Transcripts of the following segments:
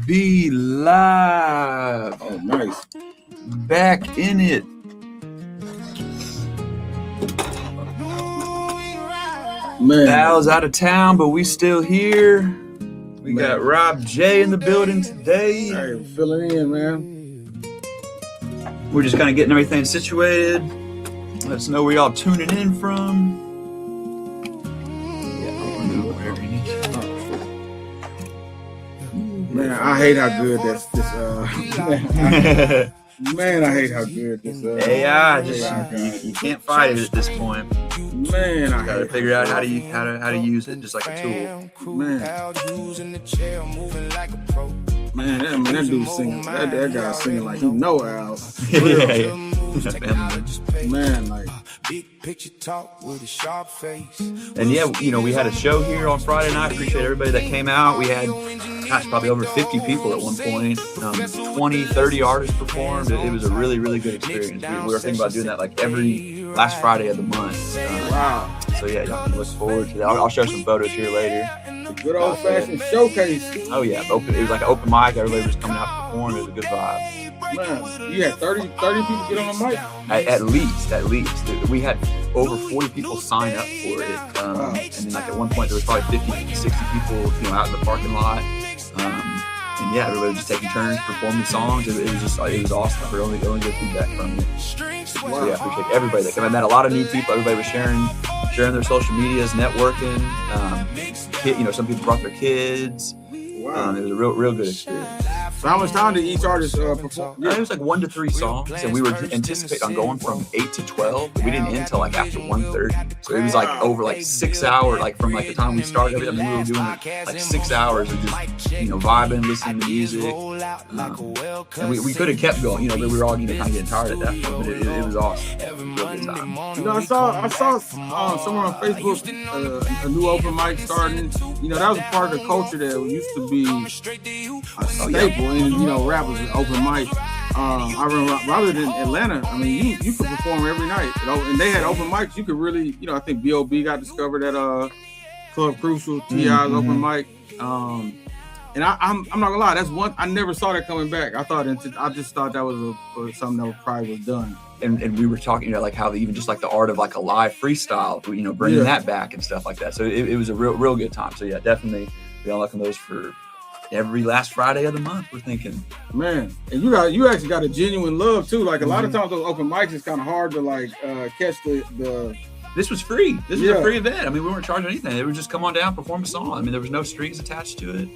be live. Oh, nice. Back in it. Man. Al's out of town, but we still here. We got Rob J in the building today. Hey, filling in, man. We're just kind of getting everything situated. Let us know where y'all tuning in from. Whatever you need. Man, I hate how good this man, I hate how good this AI, you can't fight it at this point. Man, I Gotta figure out how to use it, just like a tool. Man, that dude singing, that guy singing like he know Al. Yeah. Man, like. And yeah, we had a show here on Friday night. Appreciate everybody that came out. We had, probably over 50 people at one point. 20, 30 artists performed. It was a really, really good experience. We were thinking about doing that like every last Friday of the month. Wow. So yeah, y'all can look forward to that. I'll share some photos here later. A good old-fashioned showcase. Oh yeah, it was like an open mic. Everybody was coming out to perform. It was a good vibe. Man, you had 30 people get on the mic? At least. We had over 40 people sign up for it. And then like at one point there was probably 50, 60 people, out in the parking lot. And yeah, everybody was just taking turns performing songs. It was awesome. We only good feedback from it. So yeah, I appreciate everybody that came. I met a lot of new people. Everybody was sharing their social medias, networking. Some people brought their kids. Wow. It was a real good experience. So how much time did each artist perform? It was like 1 to 3 songs, and we were anticipating on going from 8 to 12, but we didn't end until like after 1:30. So it was like over like 6 hours, like from like the time we started. I mean, we were doing like 6 hours of just vibing, listening to music, and we could have kept going, but we were all kind of getting tired at that point. But it was awesome. Real good time. I saw somewhere on Facebook a new open mic starting. That was a part of the culture that used to be a staple in rap was an open mic. I remember rather than Atlanta, I mean you could perform every night, and they had open mics. You could really, I think B.O.B. got discovered at Club Crucial, T.I.'s open mic. And I'm not gonna lie, that's one I never saw that coming back. I just thought that was something that probably was done. And we were talking like how even just like the art of like a live freestyle, bringing that back and stuff like that. So it was a real good time. So yeah, definitely be unlocking those for every last Friday of the month. We're thinking, man, and you actually got a genuine love too. Like a lot of times those open mics, it's kind of hard to like catch the. This was free. This is a free event. I mean, we weren't charging anything. They would just come on down, perform a song. I mean, there was no strings attached to it.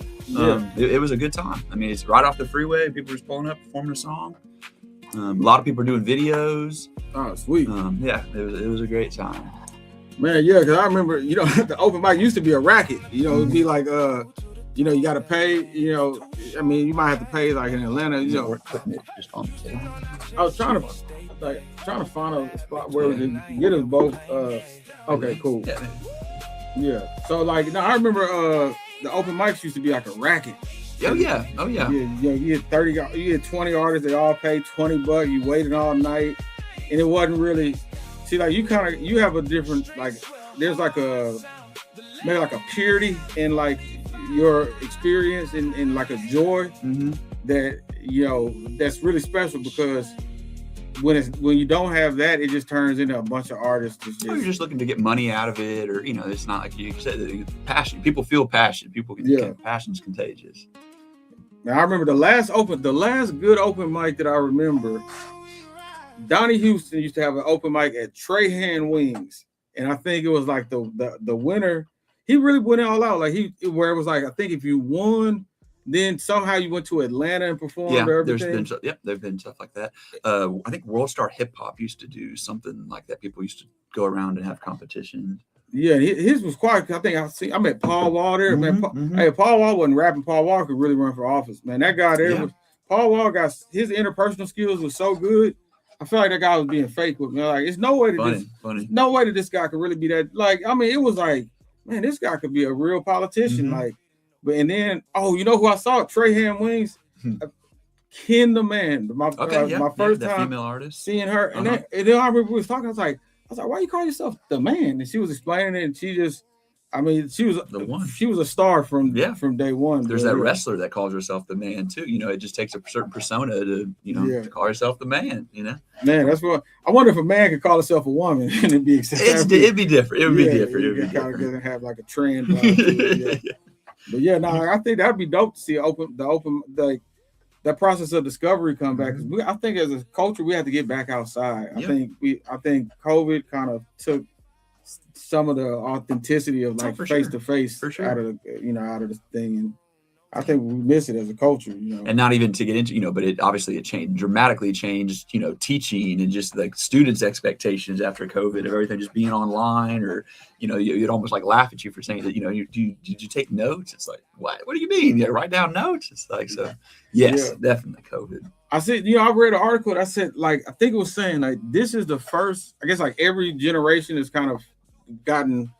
It was a good time. I mean, it's right off the freeway. People were just pulling up, performing a song. A lot of people are doing videos. Oh, sweet. It was a great time. Man, yeah, because I remember, the open mic used to be a racket. It'd be like, you got to pay. I mean, you might have to pay like in Atlanta. We're putting it just on the table. I was trying to find a spot where we can get us both. Okay, cool. Yeah. So like, I remember the open mics used to be like a racket. Oh yeah. You had 20 artists. They all paid $20. You waited all night, and it wasn't really. See, like you have a different like. There's like maybe like a purity in like your experience and like a joy that that's really special, because when you don't have that, it just turns into a bunch of artists. You're just looking to get money out of it, or it's not like you said. Passion. People feel passion. Passion's contagious. Now I remember the last good open mic that I remember. Donnie Houston used to have an open mic at Trahan Wings, and I think it was like the winner. He really went all out. Like where it was like, I think if you won, then somehow you went to Atlanta and performed. There's been stuff like that. I think World Star Hip Hop used to do something like that. People used to go around and have competitions. Yeah, his was quite. I met Paul Wall there. Hey, Paul Wall wasn't rapping. Paul Wall could really run for office, man. That guy there was. Paul Wall got his interpersonal skills was so good. I feel like that guy was being fake with me. Like, it's no way that this guy could really be that. Like, I mean, it was like, man, this guy could be a real politician. Like, and then, you know who I saw? Trahan Wings. Ken the Man. My first time female artist. Seeing her. And then I remember we was talking. I was like, why you call yourself the man? And she was explaining it, and she just I mean, she was the one. She was a star from day one. There's that wrestler that calls herself the man too. You know, it just takes a certain persona to to call herself the man. You know, man, that's what I wonder if a man could call himself a woman and it'd be acceptable. It'd be different. It would be different. It kind of doesn't have like a trend. But I think that'd be dope to see that process of discovery come back. Because I think as a culture we have to get back outside. I think COVID kind of took some of the authenticity of like face to face out of the thing, and I think we miss it as a culture, And not even to get into, but it dramatically changed, teaching and just like students' expectations after COVID of everything just being online, or you'd almost like laugh at you for saying that, did you take notes? It's like, what do you mean? You write down notes? It's like, so yes, definitely COVID. I said, I read an article that said, like, I think it was saying like this is the first, I guess, like every generation is kind of gotten,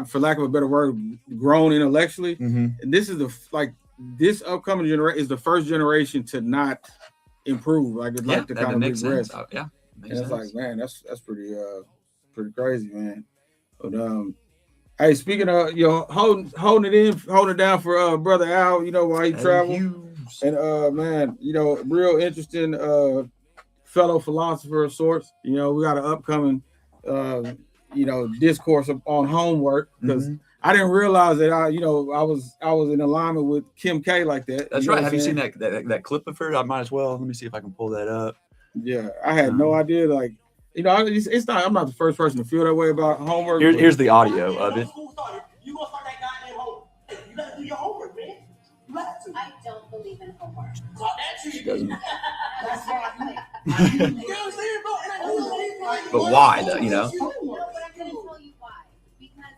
for lack of a better word, grown intellectually, and this is this upcoming generation is the first generation to not improve, to kind of regress. And it's like, man, that's pretty crazy, man. But hey, speaking of holding it down for brother Al, while he traveled, and man, real interesting fellow philosopher of sorts. We got an upcoming discourse on homework, because I didn't realize that I was in alignment with Kim K like that. That's right. Have you seen that clip of her? I might as well. Let me see if I can pull that up. Yeah, I had no idea. Like, it's not. I'm not the first person to feel that way about homework. Here's the audio of it. You gonna start that goddamn homework? You gotta do your homework, man. You have to. I don't believe in homework. Talk that to you. That's why. You know what I'm saying, bro? But why, though? No, but I'm gonna tell you why. Because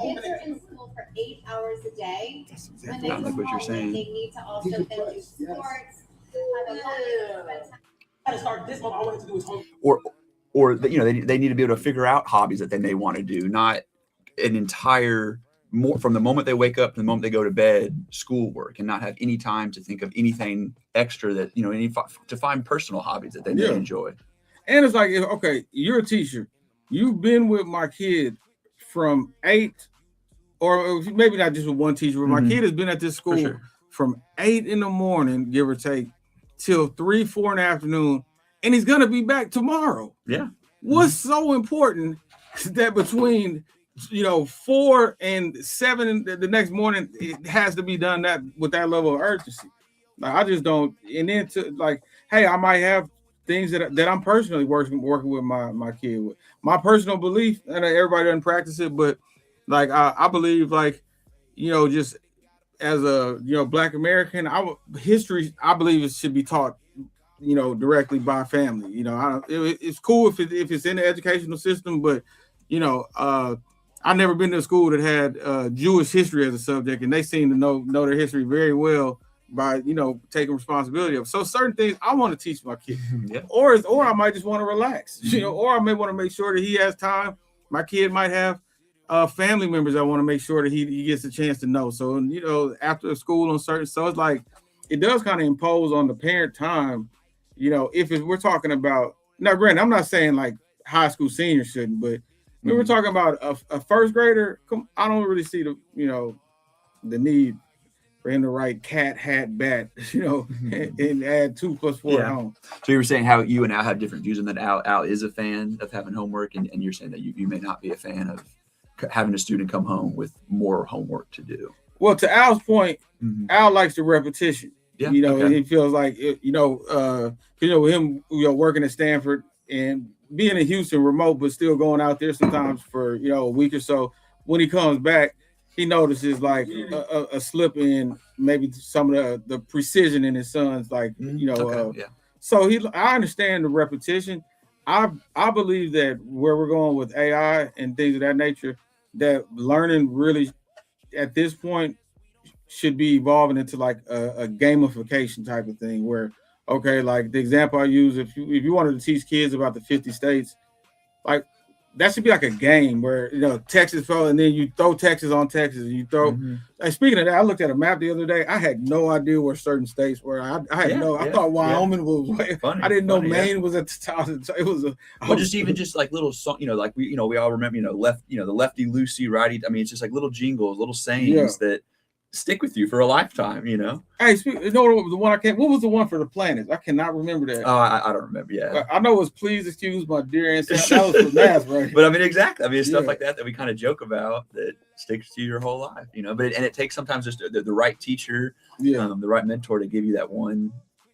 kids are in school for 8 hours a day. That's exactly what you're saying. They need to also then do sports. Start this one. I wanted to do his homework. Or they need to be able to figure out hobbies that they may want to do, not an entire from the moment they wake up to the moment they go to bed, schoolwork, and not have any time to think of anything extra that to find personal hobbies that they may enjoy. And it's like, okay, you're a teacher, you've been with my kid from 8, or maybe not just with one teacher, but my kid has been at this school from 8 in the morning, give or take, till 3, 4 in the afternoon, and he's gonna be back tomorrow. Yeah. What's so important that between 4 and 7 the next morning, it has to be done that with that level of urgency? Like, I just don't. And then to like, hey, I might have things that I'm personally working with my kid with. My personal belief, and everybody doesn't practice it, but like I believe, like, just as a Black American, history, I believe it should be taught directly by family. It's cool if it's in the educational system, but I've never been to a school that had Jewish history as a subject, and they seem to know their history very well by taking responsibility of. So certain things I want to teach my kid, or I might just want to relax, or I may want to make sure that he has time. My kid might have family members I want to make sure that he gets a chance to know. So after school on certain, so it's like it does kind of impose on the parent time. If we're talking about, now, granted, I'm not saying like high school seniors shouldn't, but when we're talking about a first grader, I don't really see the need for him to write cat, hat, bat, and add 2 + 4 at home. So you were saying how you and Al have different views, and that Al is a fan of having homework, and you're saying that you may not be a fan of having a student come home with more homework to do. Well, to Al's point, Al likes the repetition. Yeah, and he feels like with him, working at Stanford and being in Houston remote, but still going out there sometimes for a week or so. When he comes back, he notices like a slip in maybe some of the precision in his son's So I understand the repetition. I believe that where we're going with AI and things of that nature, that learning really at this point should be evolving into like a gamification type of thing where, okay, like the example I use, if you wanted to teach kids about the 50 states, like that should be like a game where Texas fell, and then you throw Texas on Texas, and you throw. Like, speaking of that, I looked at a map the other day. I had no idea where certain states were. I thought Wyoming was. Funny, I didn't know Maine was at the top. It was just like little song, like we all remember, the lefty loosey righty. I mean, it's just like little jingles, little sayings that stick with you for a lifetime. Hey, the one I can't. What was the one for the planets? I cannot remember that. Oh, I don't remember. Yeah, I know it was "Please excuse my dear ancestors." That was for math, right? But I mean, exactly. I mean, it's stuff like that we kind of joke about that sticks to your whole life. But it takes sometimes just the right teacher, the right mentor to give you that one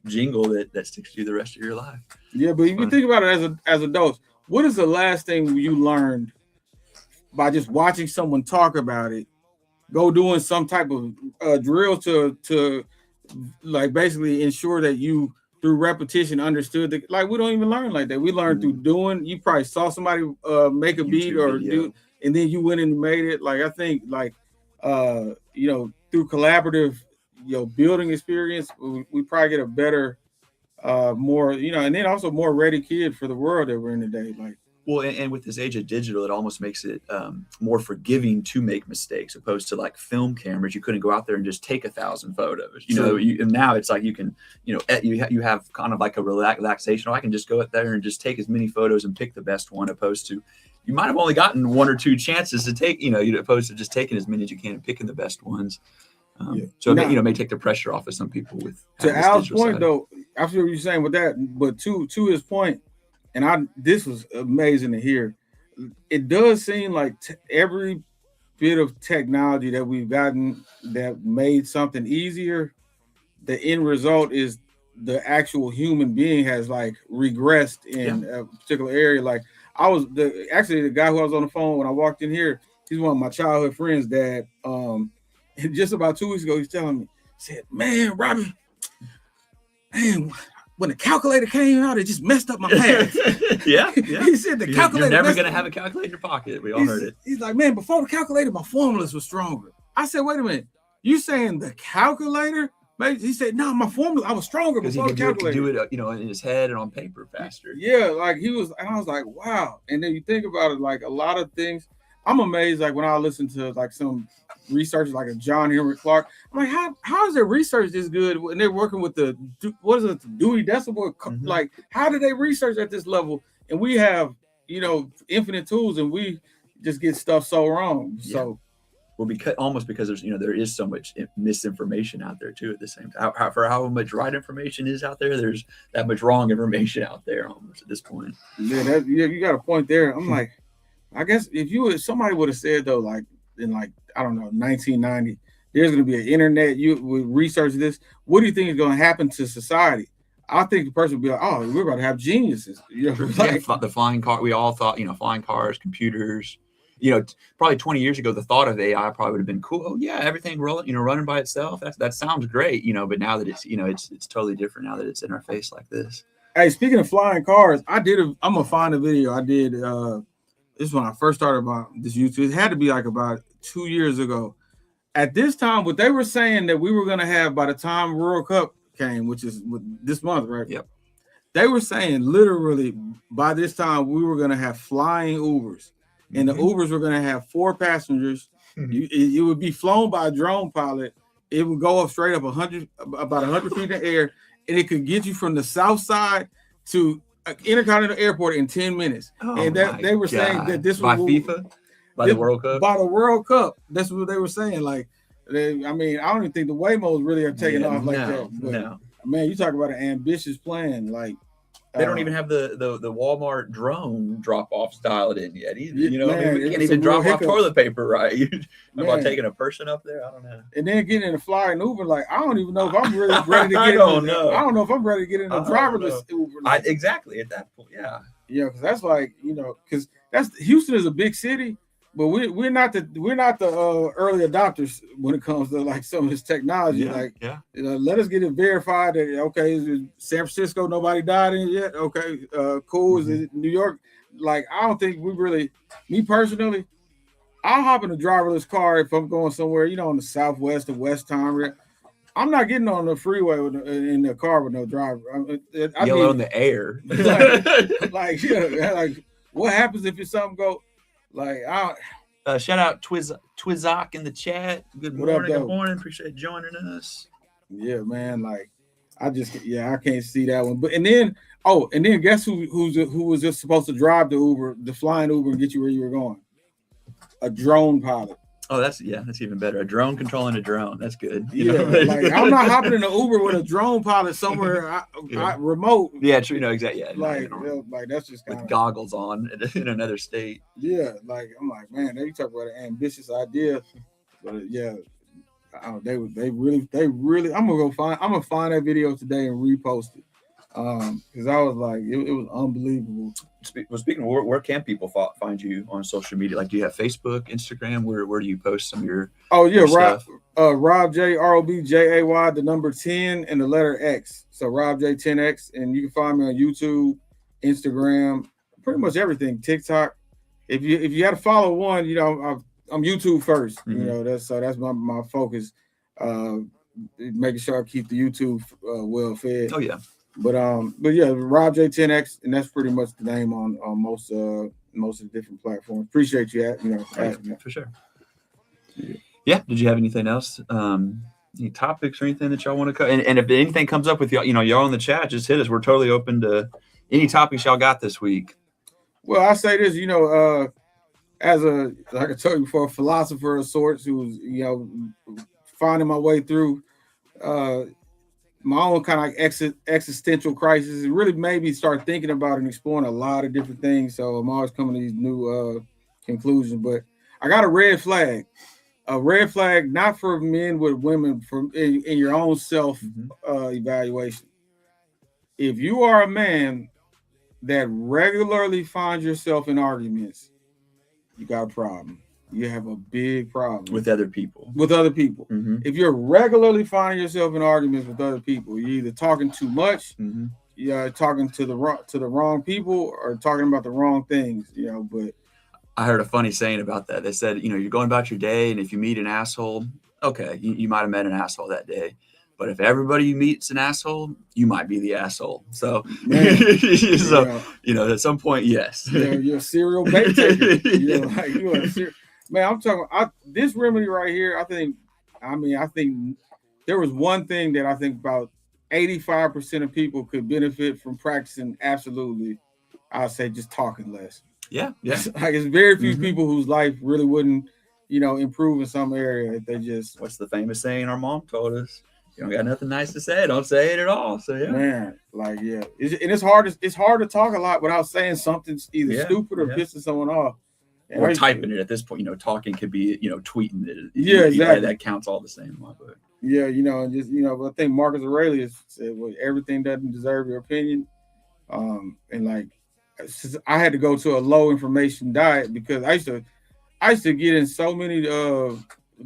jingle that sticks to you the rest of your life. Yeah, but if you think about it as adults, what is the last thing you learned by just watching someone talk about it? Go doing some type of drill to like basically ensure that you through repetition understood that. Like, we don't even learn like that. We learn through doing. You probably saw somebody make a beat or do, and then you went and made it. Like, I think through collaborative building experience, we probably get a better more and then also more ready kid for the world that we're in today. Like, well, and with this age of digital, it almost makes it more forgiving to make mistakes, opposed to like film cameras. You couldn't go out there and just take 1,000 photos. And now it's like you can, you have kind of like a relaxation. I can just go out there and just take as many photos and pick the best one, opposed to you might have only gotten 1 or 2 chances to take, opposed to just taking as many as you can and picking the best ones. So it may take the pressure off of some people. With to Al's point, though, I feel what you're saying with that, but to his point. And this was amazing to hear. It does seem like every bit of technology that we've gotten that made something easier, the end result is the actual human being has like regressed in a particular area. Like, the guy who I was on the phone when I walked in here, he's one of my childhood friends' dad. And just about 2 weeks ago, he's telling me, he said, "Man, Robbie, man, when the calculator came out, it just messed up my math." Yeah. He said the calculator. You're never going to have a calculator in your pocket. We all heard it. He's like, "Man, before the calculator, my formulas were stronger." I said, "Wait a minute. You saying the calculator?" He said, "No, my formula, I was stronger before the calculator." He could do it, in his head and on paper faster. Yeah, like he was, and I was like, wow. And then you think about it, like a lot of things. I'm amazed, like when I listen to like some research like a John Henry Clark, I'm like, how is their research this good when they're working with the Dewey Decimal? Like, how do they research at this level? And we have infinite tools, and we just get stuff so wrong. So, well, because there's there is so much misinformation out there too. At the same time, for how much right information is out there, there's that much wrong information out there almost at this point. Yeah, you got a point there. I'm like, I guess if somebody would have said though, like in like, I don't know, 1990, there's going to be an internet. You would research this. What do you think is going to happen to society? I think the person would be like, "Oh, we're about to have geniuses." The flying car. We all thought, flying cars, computers. Probably 20 years ago, the thought of AI probably would have been cool. Oh yeah, everything running by itself. That sounds great. But now that it's it's totally different now that it's in our face like this. Hey, speaking of flying cars, I'm gonna find a video I did. This is when I first started about this YouTube. It had to be like about 2 years ago. At this time, what they were saying that we were going to have by the time World Cup came, which is this month, right? Yep. They were saying literally by this time we were going to have flying Ubers. And the Ubers were going to have 4 passengers. It would be flown by a drone pilot. It would go up straight up about 100 feet in the air. And it could get you from the south side to Intercontinental Airport in 10 minutes. And they were saying that this was by FIFA, by the World Cup. By the World Cup. That's what they were saying. Like, I don't even think the Waymos really are taking off like that. But, man, you talk about an ambitious plan. Like, they don't even have the Walmart drone drop-offs dialed in yet either. We can't even drop off toilet paper right. About taking a person up there, I don't know. And then getting in a flying Uber, like I don't even know if I'm really ready to get I don't know if I'm ready to get in a driverless Uber. Like, exactly at that point, yeah. Yeah, because that's like because Houston is a big city, but we're not the early adopters when it comes to like some of this technology. Let us get it verified that okay, is it San Francisco, nobody died in it yet? Okay, cool. Is it New York? Like, I don't think we really. Me personally, I'll hop in a driverless car if I'm going somewhere, in the Southwest or West Time. I'm not getting on the freeway in the car with no driver. Yellow in the air. what happens if it's something go like shout out Twizak in the chat. Good What up, morning. though? Good morning. Appreciate joining us. Yeah, man. Like I can't see that one. But and then guess who was just supposed to drive the flying Uber and get you where you were going? A drone pilot. Oh, that's even better. A drone controlling a drone. That's good. Like I'm not hopping in an Uber with a drone pilot somewhere remote. Yeah, true. No, exactly. Yeah, like that's just with goggles on in another state. Yeah, like I'm like, man, they talk about an ambitious idea, but yeah, they really. I'm gonna find that video today and repost it. Because I was like, it was unbelievable. Well, speaking of where can people find you on social media? Like, do you have Facebook, Instagram? Where do you post some of your? Oh yeah, stuff? Rob J, ROBJAY, the number 10 and the letter X. So Rob J 10X, and you can find me on YouTube, Instagram, pretty much everything. TikTok. If you had to follow one, I'm YouTube first. Mm-hmm. That's my focus. Making sure I keep the YouTube well fed. Oh yeah. But yeah, Rob J 10X, and that's pretty much the name on most of the different platforms. Appreciate you, for sure. Yeah. Did you have anything else? Any topics or anything that y'all want to cover? And if anything comes up with y'all, y'all in the chat, just hit us. We're totally open to any topics y'all got this week. Well, I say this, as like I told you before, a philosopher of sorts who's finding my way through my own kind of like existential crisis. It really made me start thinking about and exploring a lot of different things. So I'm always coming to these new conclusions. But I got a red flag not for men with women, in your own self evaluation. If you are a man that regularly finds yourself in arguments, you got a problem. You have a big problem with other people. Mm-hmm. If you're regularly finding yourself in arguments with other people, you're either talking too much, you're talking to the wrong people, or talking about the wrong things. But I heard a funny saying about that. They said, you're going about your day, and if you meet an asshole, okay, you might have met an asshole that day. But if everybody you meet's an asshole, you might be the asshole. So, at some point, yes. You're a serial bait taker. Man, I'm talking. This remedy right here. I think there was one thing that I think about 85% of people could benefit from practicing. Absolutely, I'd say just talking less. Yeah. Like it's very few people whose life really wouldn't, improve in some area if they just. What's the famous saying our mom told us? You don't got nothing nice to say, don't say it at all. So yeah, man, like it's hard to talk a lot without saying something either stupid or pissing someone off. Or typing it at this point, talking could be, tweeting it. Yeah, exactly. That counts all the same in my book. Yeah, and just I think Marcus Aurelius said, "Well, everything doesn't deserve your opinion." And like, I had to go to a low information diet because I used to get in so many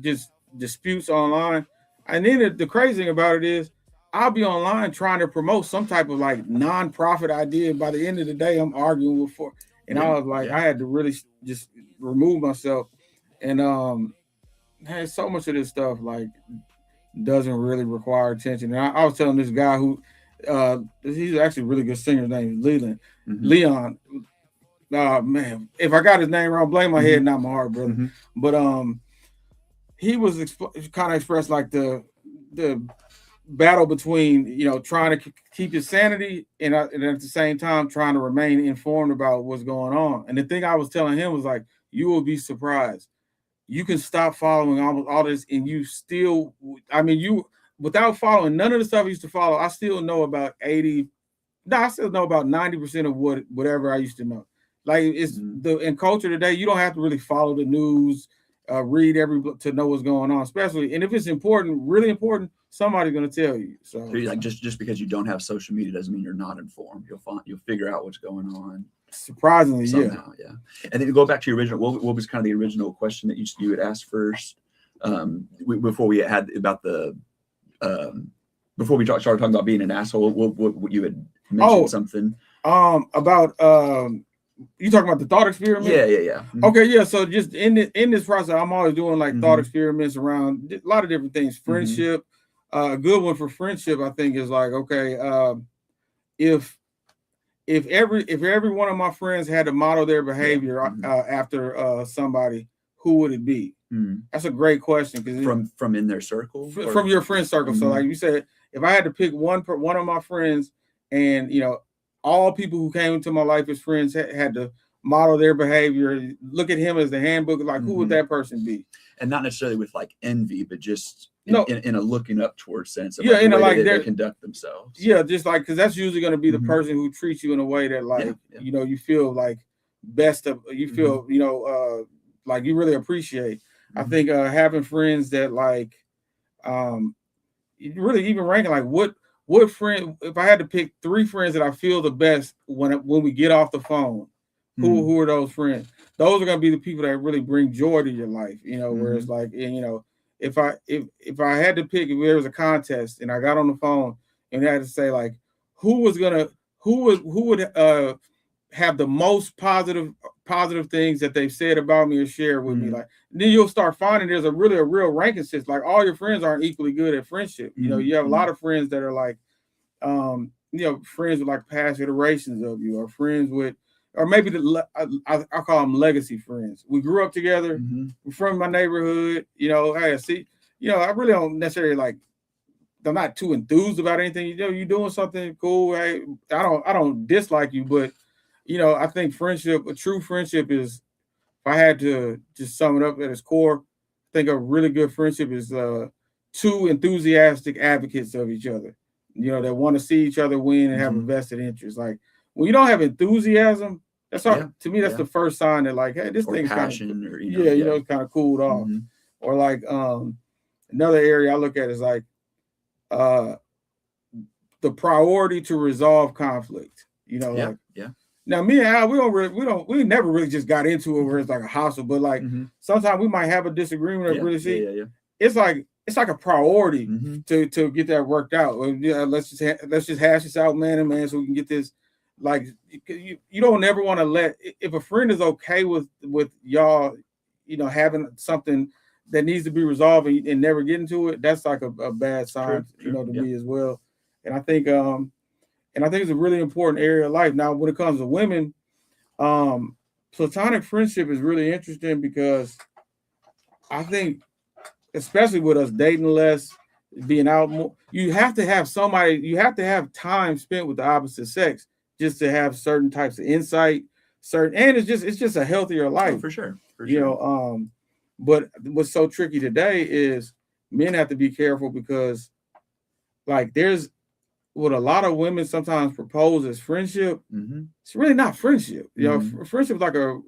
just disputes online. And then the crazy thing about it is, I'll be online trying to promote some type of like nonprofit idea. By the end of the day, I'm arguing with four. And I was like, I had to really just remove myself. And so much of this stuff like doesn't really require attention. And I was telling this guy who he's actually a really good singer. His name is Leon. Man, if I got his name wrong, blame my head, not my heart, brother. But he was kind of expressed like the battle between trying to keep his sanity and at the same time trying to remain informed about what's going on. And the thing I was telling him was like, you will be surprised. You can stop following all this, and you still, without following none of the stuff I used to follow, I still know about 90% of whatever I used to know. Like it's in culture today, you don't have to really follow the news, read every book to know what's going on, especially, and if it's important, really important, somebody's going to tell you. So like just because you don't have social media doesn't mean you're not informed. You'll figure out what's going on. Surprisingly, somehow, yeah. And then to go back to your original, what was kind of the original question that you had asked first? Before we had about the before we started talking about being an asshole, what you had mentioned something about you talking about the thought experiment? Yeah. Mm-hmm. Okay, yeah. So just in this process, I'm always doing like thought experiments around a lot of different things. Friendship, a good one for friendship, I think, is like, okay, if if every one of my friends had to model their behavior after somebody, who would it be? That's a great question. Because from in their circle, from your friend circle. So like you said, if I had to pick one of my friends, and all people who came into my life as friends had to model their behavior, look at him as the handbook, like who would that person be? And not necessarily with like envy, but just in a looking up towards sense of they conduct themselves. Yeah, just like, because that's usually going to be the person who treats you in a way that like you feel like you feel like you really appreciate. I think having friends that like really even ranking like what friend, if I had to pick 3 friends that I feel the best when we get off the phone, who are those friends? Those are going to be the people that really bring joy to your life, where it's like, if I had to pick, if there was a contest and I got on the phone and I had to say like, who would have the most positive things that they've said about me or share with me, like, then you'll start finding there's a real ranking system. Like all your friends aren't equally good at friendship. You have a lot of friends that are like, friends with like past iterations of you, or friends with, or maybe I call them legacy friends. We grew up together. We're from my neighborhood. Hey, I really don't necessarily like, I'm not too enthused about anything. You're doing something cool. Hey, I don't dislike you, but I think a true friendship is, if I had to just sum it up at its core, I think a really good friendship is 2 enthusiastic advocates of each other, that want to see each other win and have a vested interest. Like when you don't have enthusiasm, that's to me, that's the first sign that like, hey, this thing's passion, kind of, or it's kind of cooled off. Or like another area I look at is like the priority to resolve conflict. Now, me and Al, we never really just got into it where it's like a hostile, but like sometimes we might have a disagreement or really see. It's like a priority to get that worked out. Let's just hash this out, man, so we can get this. Like you don't never want to let, if a friend is okay with y'all, having something that needs to be resolved and never get into it, that's like a bad sign, to me as well. And I think it's a really important area of life. Now, when it comes to women, platonic friendship is really interesting because I think, especially with us dating less, being out more, you have to have time spent with the opposite sex just to have certain types of insight, and it's just a healthier life. Oh, for sure. But what's so tricky today is men have to be careful because like there's what a lot of women sometimes propose as friendship. It's really not friendship. Friendship is like a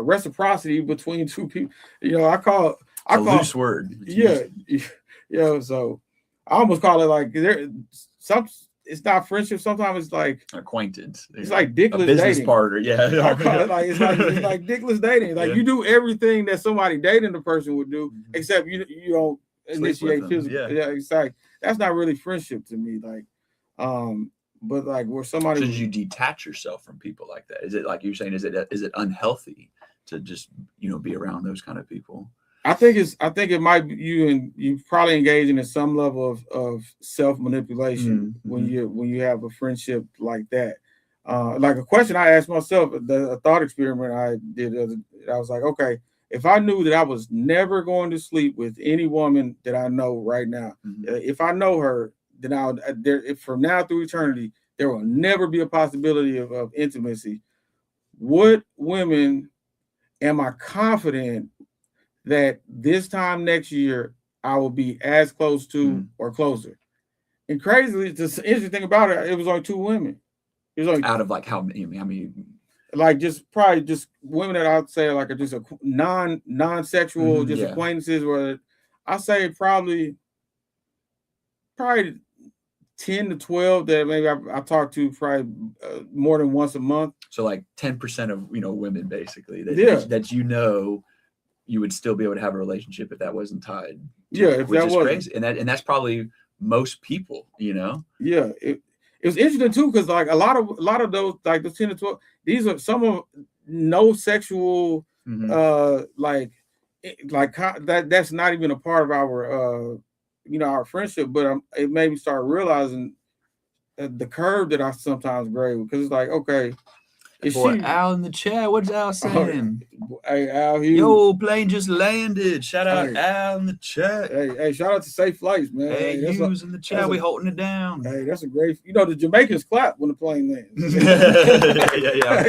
reciprocity between 2 people. I call loose word. So I almost call it like it's not friendship. Sometimes it's like acquaintance. It's like dickless business dating. Partner, yeah. I call it like it's like dickless dating. Like you do everything that somebody dating the person would do, except you don't initiate physical. Yeah, it's like that's not really friendship to me. Like, but like where somebody. So did you detach yourself from people like that? Is it like you're saying? Is it unhealthy to just be around those kind of people? I think it might be you probably engaging in some level of self manipulation when you have a friendship like that. Like a question I asked myself, a thought experiment I did. I was like, okay, if I knew that I was never going to sleep with any woman that I know right now, if I know her, then from now through eternity, there will never be a possibility of intimacy. What women am I confident that this time next year I will be as close to or closer? And crazily, the interesting thing about it was only 2 women. It was only out of like how many? Like probably just women that I'd say like are just a non-sexual, acquaintances. Where I say probably 10 to 12 that maybe I talk to probably more than once a month. So like 10% of women basically that you would still be able to have a relationship if that wasn't tied. If which that is wasn't crazy, and that's probably most people. Yeah, it was interesting too because like a lot of those like the 10 to 12, these are some of no sexual that's not even a part of our our friendship. But it made me start realizing the curve that I sometimes grade with, because it's like, okay, is Boy, she Al in the chat. What's Al saying? Hey, Al Hughes. Yo, plane just landed. Shout out Hey. Al in the chat. Hey, shout out to Safe Flights, man. Hey, that's Hughes in the chat. We holding it down. Hey, that's a great. You know, the Jamaicans clap when the plane lands. yeah.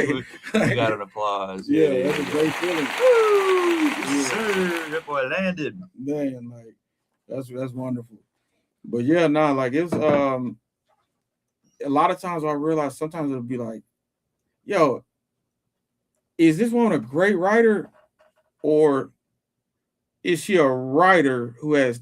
We got an applause. Yeah, that's a great feeling. Woo! Yes, sir. That boy landed. Man, like that's wonderful. But yeah, nah, like it's a lot of times I realize sometimes it'll be like, yo, is this woman a great writer, or is she a writer who has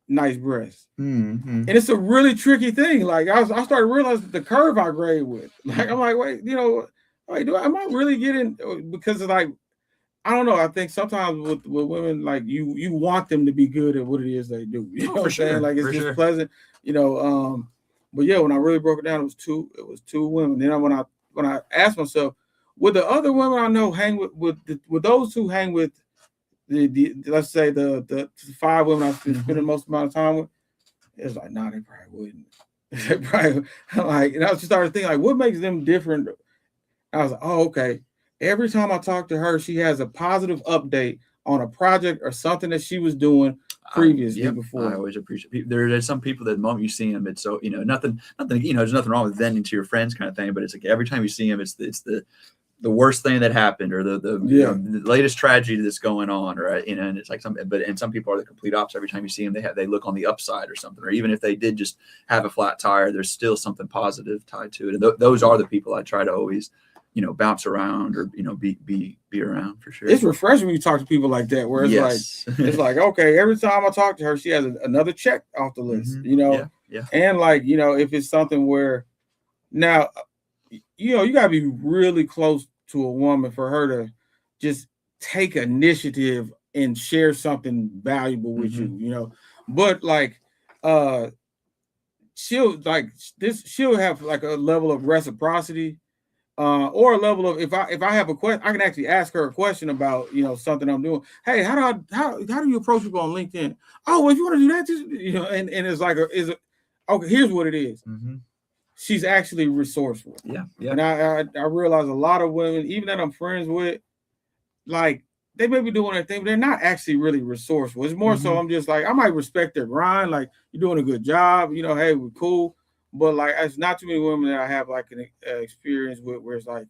nice breasts? Mm-hmm. And it's a really tricky thing. Like I started realizing the curve I grade with. Like I'm like, wait, you know, like am I really getting, because it's like, I don't know. I think sometimes with women, like you want them to be good at what it is they do. You know what I'm saying? Like it's just pleasant, you know. But yeah, when I really broke it down, it was two women. Then when I asked myself, would the other women I know hang with those two hang with the let's say the 5 women I've been spending most amount of time with? It's like, nah, they probably wouldn't. They probably like, and I just started thinking, like, what makes them different? I was like, oh, okay. Every time I talk to her, she has a positive update on a project or something that she was doing previously before. I always appreciate. There's some people that the moment you see them, it's so, you know, nothing. You know, there's nothing wrong with venting to your friends kind of thing, but it's like every time you see them, it's the worst thing that happened, or the latest tragedy that's going on, right? You know, and it's like some people are the complete opposite. Every time you see them, they look on the upside or something, or even if they did just have a flat tire, there's still something positive tied to it. And those are the people I try to always, you know, bounce around, or, you know, be around for sure. It's refreshing when you talk to people like that, where it's like, it's like, okay, every time I talk to her, she has another check off the list, you know? Yeah. And like, you know, if it's something where now, you know, you gotta be really close to a woman for her to just take initiative and share something valuable with you, you know. But like she'll have like a level of reciprocity, or a level of, if I have a question, I can actually ask her a question about, you know, something I'm doing. Hey, how do you approach people on LinkedIn? Oh, well, if you want to do that, just, you know, and it's like okay, here's what it is. She's actually resourceful. Yeah. And I realize a lot of women, even that I'm friends with, like, they may be doing their thing, but they're not actually really resourceful. It's more so I'm just like, I might respect their grind, like, you're doing a good job, you know, hey, we're cool. But like, it's not too many women that I have like an experience with where it's like,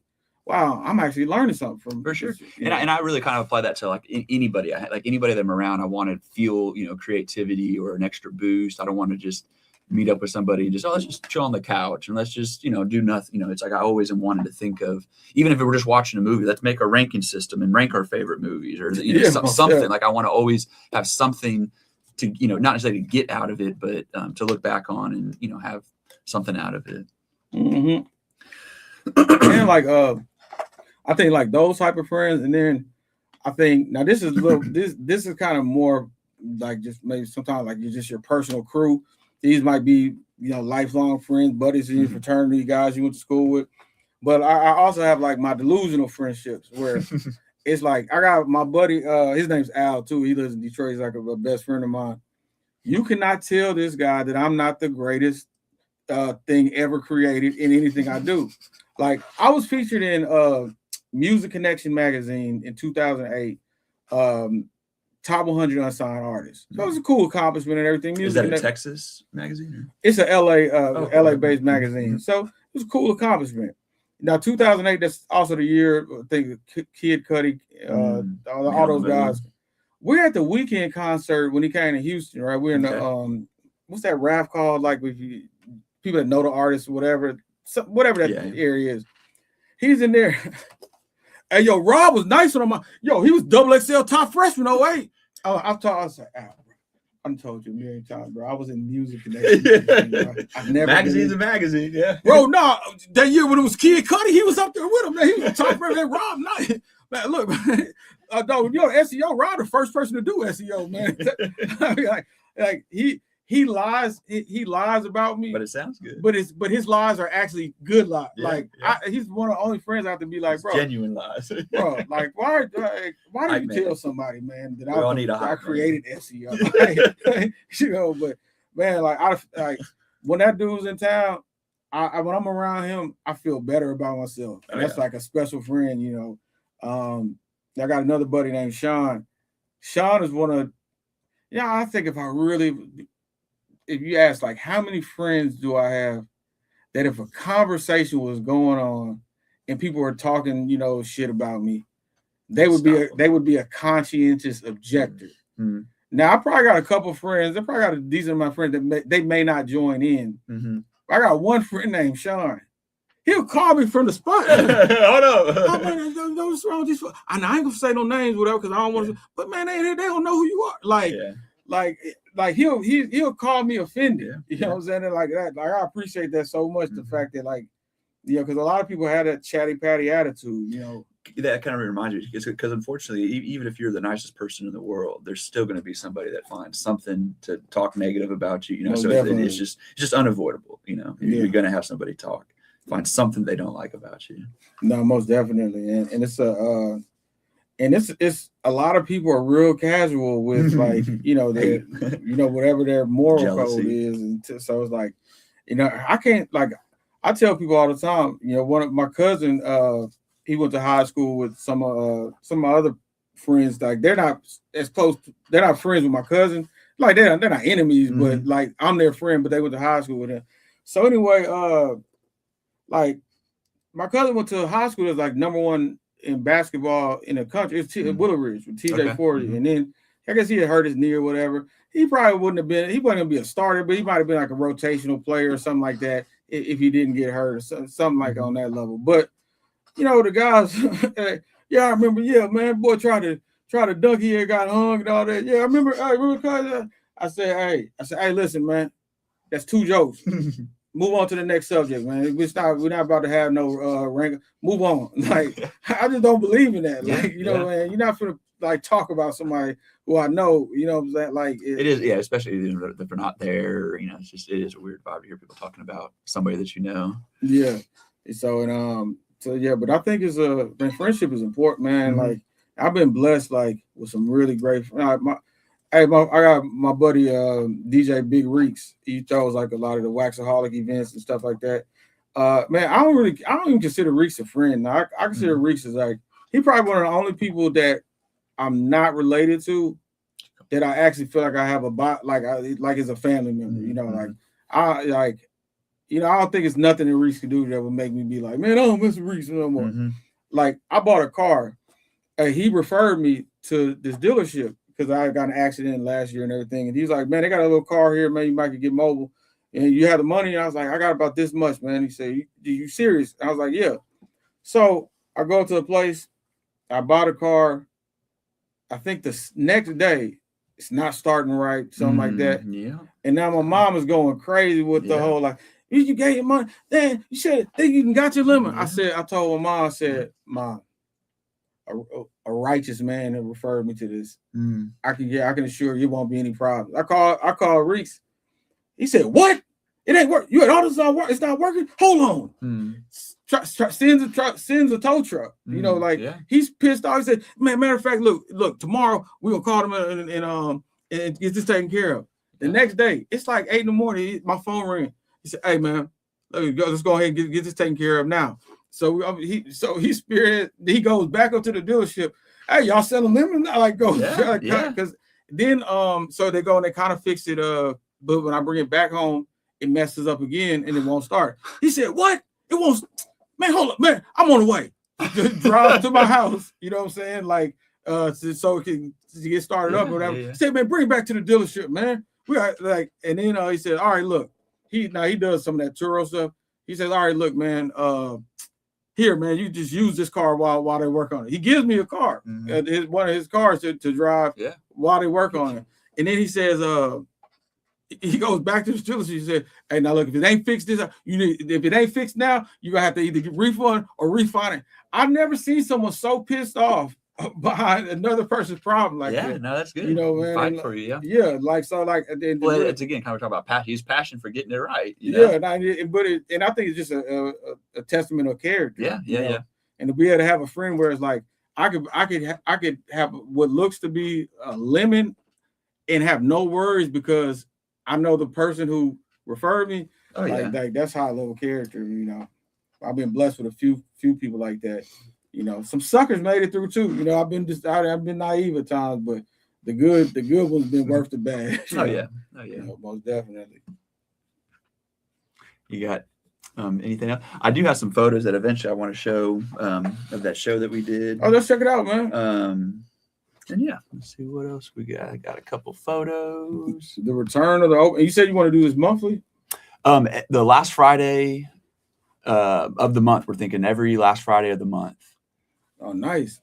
wow, I'm actually learning something from. For sure. And I really kind of apply that to like anybody. Anybody that I'm around, I want to feel, you know, creativity or an extra boost. I don't want to just meet up with somebody and just, let's just chill on the couch and let's just, you know, do nothing. You know, it's like I always am wanting to think of, even if we're just watching a movie, let's make a ranking system and rank our favorite movies, or, you know, something. Like I want to always have something to, you know, not necessarily to get out of it, but to look back on and, you know, have something out of it. And like I think like those type of friends, and then I think now this is this is kind of more like just maybe sometimes like you're just your personal crew. These might be, you know, lifelong friends, buddies in your fraternity, guys you went to school with. But I also have like my delusional friendships where it's like I got my buddy, his name's Al too. He lives in Detroit. He's like a best friend of mine. You cannot tell this guy that I'm not the greatest thing ever created in anything I do. Like I was featured in Music Connection magazine in 2008. Top 100 unsigned artists. So it was a cool accomplishment and everything. Is that a Texas magazine? It's a LA based magazine. So it was a cool accomplishment. Now 2008, that's also the year I think Kid Cudi, all those guys. We're at the Weekend concert when he came to Houston, right? We're in the what's that rap called? Like with people that know the artist, whatever that area is. He's in there. Hey, yo, Rob was nice on my. Yo, he was XXL top freshman 08. I said, I told you a million times, bro. I was in Music Connection. I never magazine's a magazine, yeah. Bro, no, that year when it was Kid Cudi, he was up there with him, man. He was a top freshman. Rob, nice. Man, look, man. SEO, Rob, the first person to do SEO, man. like he lies about me, but it sounds good. But his lies are actually good lies. He's one of the only friends I have to be like, bro, genuine lies. Bro, like why do you tell somebody, man, that I created SEO? You know, but man, like when that dude's in town, when I'm around him, I feel better about myself. And that's like a special friend, you know. I got another buddy named Sean. Sean is one of, I think if you ask like how many friends do I have that if a conversation was going on and people were talking, you know, shit about me, they would be a conscientious objector. Mm-hmm. Now I probably got a couple friends. I probably got a decent amount of friends that they may not join in. Mm-hmm. I got one friend named Sean. He'll call me from the spot. Hold up. Oh, man, what's wrong with these? I ain't gonna say no names, whatever, because I don't want to. But man, they don't know who you are. Like he'll call me offended. Yeah. You know what I'm saying? Like that. Like I appreciate that so much. The fact that because a lot of people had that chatty patty attitude. You know. That kind of reminds me, because unfortunately, even if you're the nicest person in the world, there's still going to be somebody that finds something to talk negative about you. You know, Most so definitely. it's just unavoidable. You know, you're going to have somebody find something they don't like about you. No, most definitely, and it's it's a lot of people are real casual with like whatever their moral Jealousy. code is, and so it's like I can't I tell people all the time. You know, one of my cousin he went to high school with some of my other friends. Like they're not as close. They're not friends with my cousin. Like they're not enemies, but like I'm their friend. But they went to high school with him. So anyway, like my cousin went to high school that's like #1 in basketball in the country. It's Willow Ridge with TJ 40, and then I guess he had hurt his knee or whatever. He probably wouldn't have been. He wasn't gonna be a starter, but he might have been like a rotational player or something like that if he didn't get hurt or something like on that level. But the guys, I remember. Yeah, man, boy tried to dunk here, got hung and all that. Yeah, I remember. I said, hey, listen, man, that's 2 jokes. Move on to the next subject, man. We're not about to have no rank. Move on. Like I just don't believe in that. Like man, you're not gonna like talk about somebody who I know. You know what I'm saying? Like it is, yeah. Especially if they're not there. You know, it is a weird vibe to hear people talking about somebody that you know. Yeah. So yeah, but I think friendship is important, man. Mm-hmm. Like I've been blessed, like with some really great. I got my buddy DJ Big Reeks. He throws like a lot of the Waxaholic events and stuff like that. Man, I don't even consider Reeks a friend. Now, I consider Reeks as like he probably one of the only people that I'm not related to that I actually feel like I have like as a family member. You know, like I don't think it's nothing that Reeks can do that would make me be like, man, I don't miss Reeks no more. Mm-hmm. Like I bought a car. He referred me to this dealership because I got an accident last year and everything. And he was like, man, they got a little car here, man. You might could get mobile. And you have the money. And I was like, I got about this much, man. He said, you serious? And I was like, yeah. So I go to the place. I bought a car. I think the next day, it's not starting right, something like that. Yeah. And now my mom is going crazy with the whole like, you gave your money. Then you said, think you got your limit. I told my mom, I said, Mom, a righteous man that referred me to this. I can assure you won't be any problems. I called Reeks. He said, what? It ain't work. You had all this not work. It's not working. Hold on. Sends a tow truck. He's pissed off. He said, man, matter of fact, look, tomorrow we're gonna call them and get this taken care of. The next day, it's like 8 a.m. My phone rang. He said, hey man, let's go ahead and get this taken care of now. So he goes back up to the dealership. Hey, y'all selling lemon? I like go because then so they go and they kind of fix it. But when I bring it back home, it messes up again and it won't start. He said, what? It won't. Man, hold up, man. I'm on the way. Just drive to my house. You know what I'm saying? Like so it can get started up or whatever. He said, man, bring it back to the dealership, man. We are like, and then he said, all right, look. He does some of that Turo stuff. He says, all right, look, man. Here, man, you just use this car while they work on it. He gives me a car, one of his cars to drive while they work on it. And then he says, he goes back to the dealership. He said, hey, now look, if it ain't fixed if it ain't fixed now, you're gonna have to either get refund or refund it. I've never seen someone so pissed off behind another person's problem like that. No, that's good. You know, man. Fight for you, Well, it's again kind of talking about passion. His passion for getting it right. And I think it's just a testament of character. Yeah. And to be able to have a friend where it's like I could have what looks to be a lemon and have no worries because I know the person who referred me. Oh yeah. Like that's high level character. You know, I've been blessed with a few people like that. You know, some suckers made it through too. You know, I've been naive at times, but the good ones been worth the bad. Oh yeah. You know, most definitely. You got anything else? I do have some photos that eventually I want to show of that show that we did. Oh, let's check it out, man. And yeah, let's see what else we got. I got a couple photos. The return of the open. You said you want to do this monthly? The last Friday of the month. We're thinking every last Friday of the month. Oh, nice.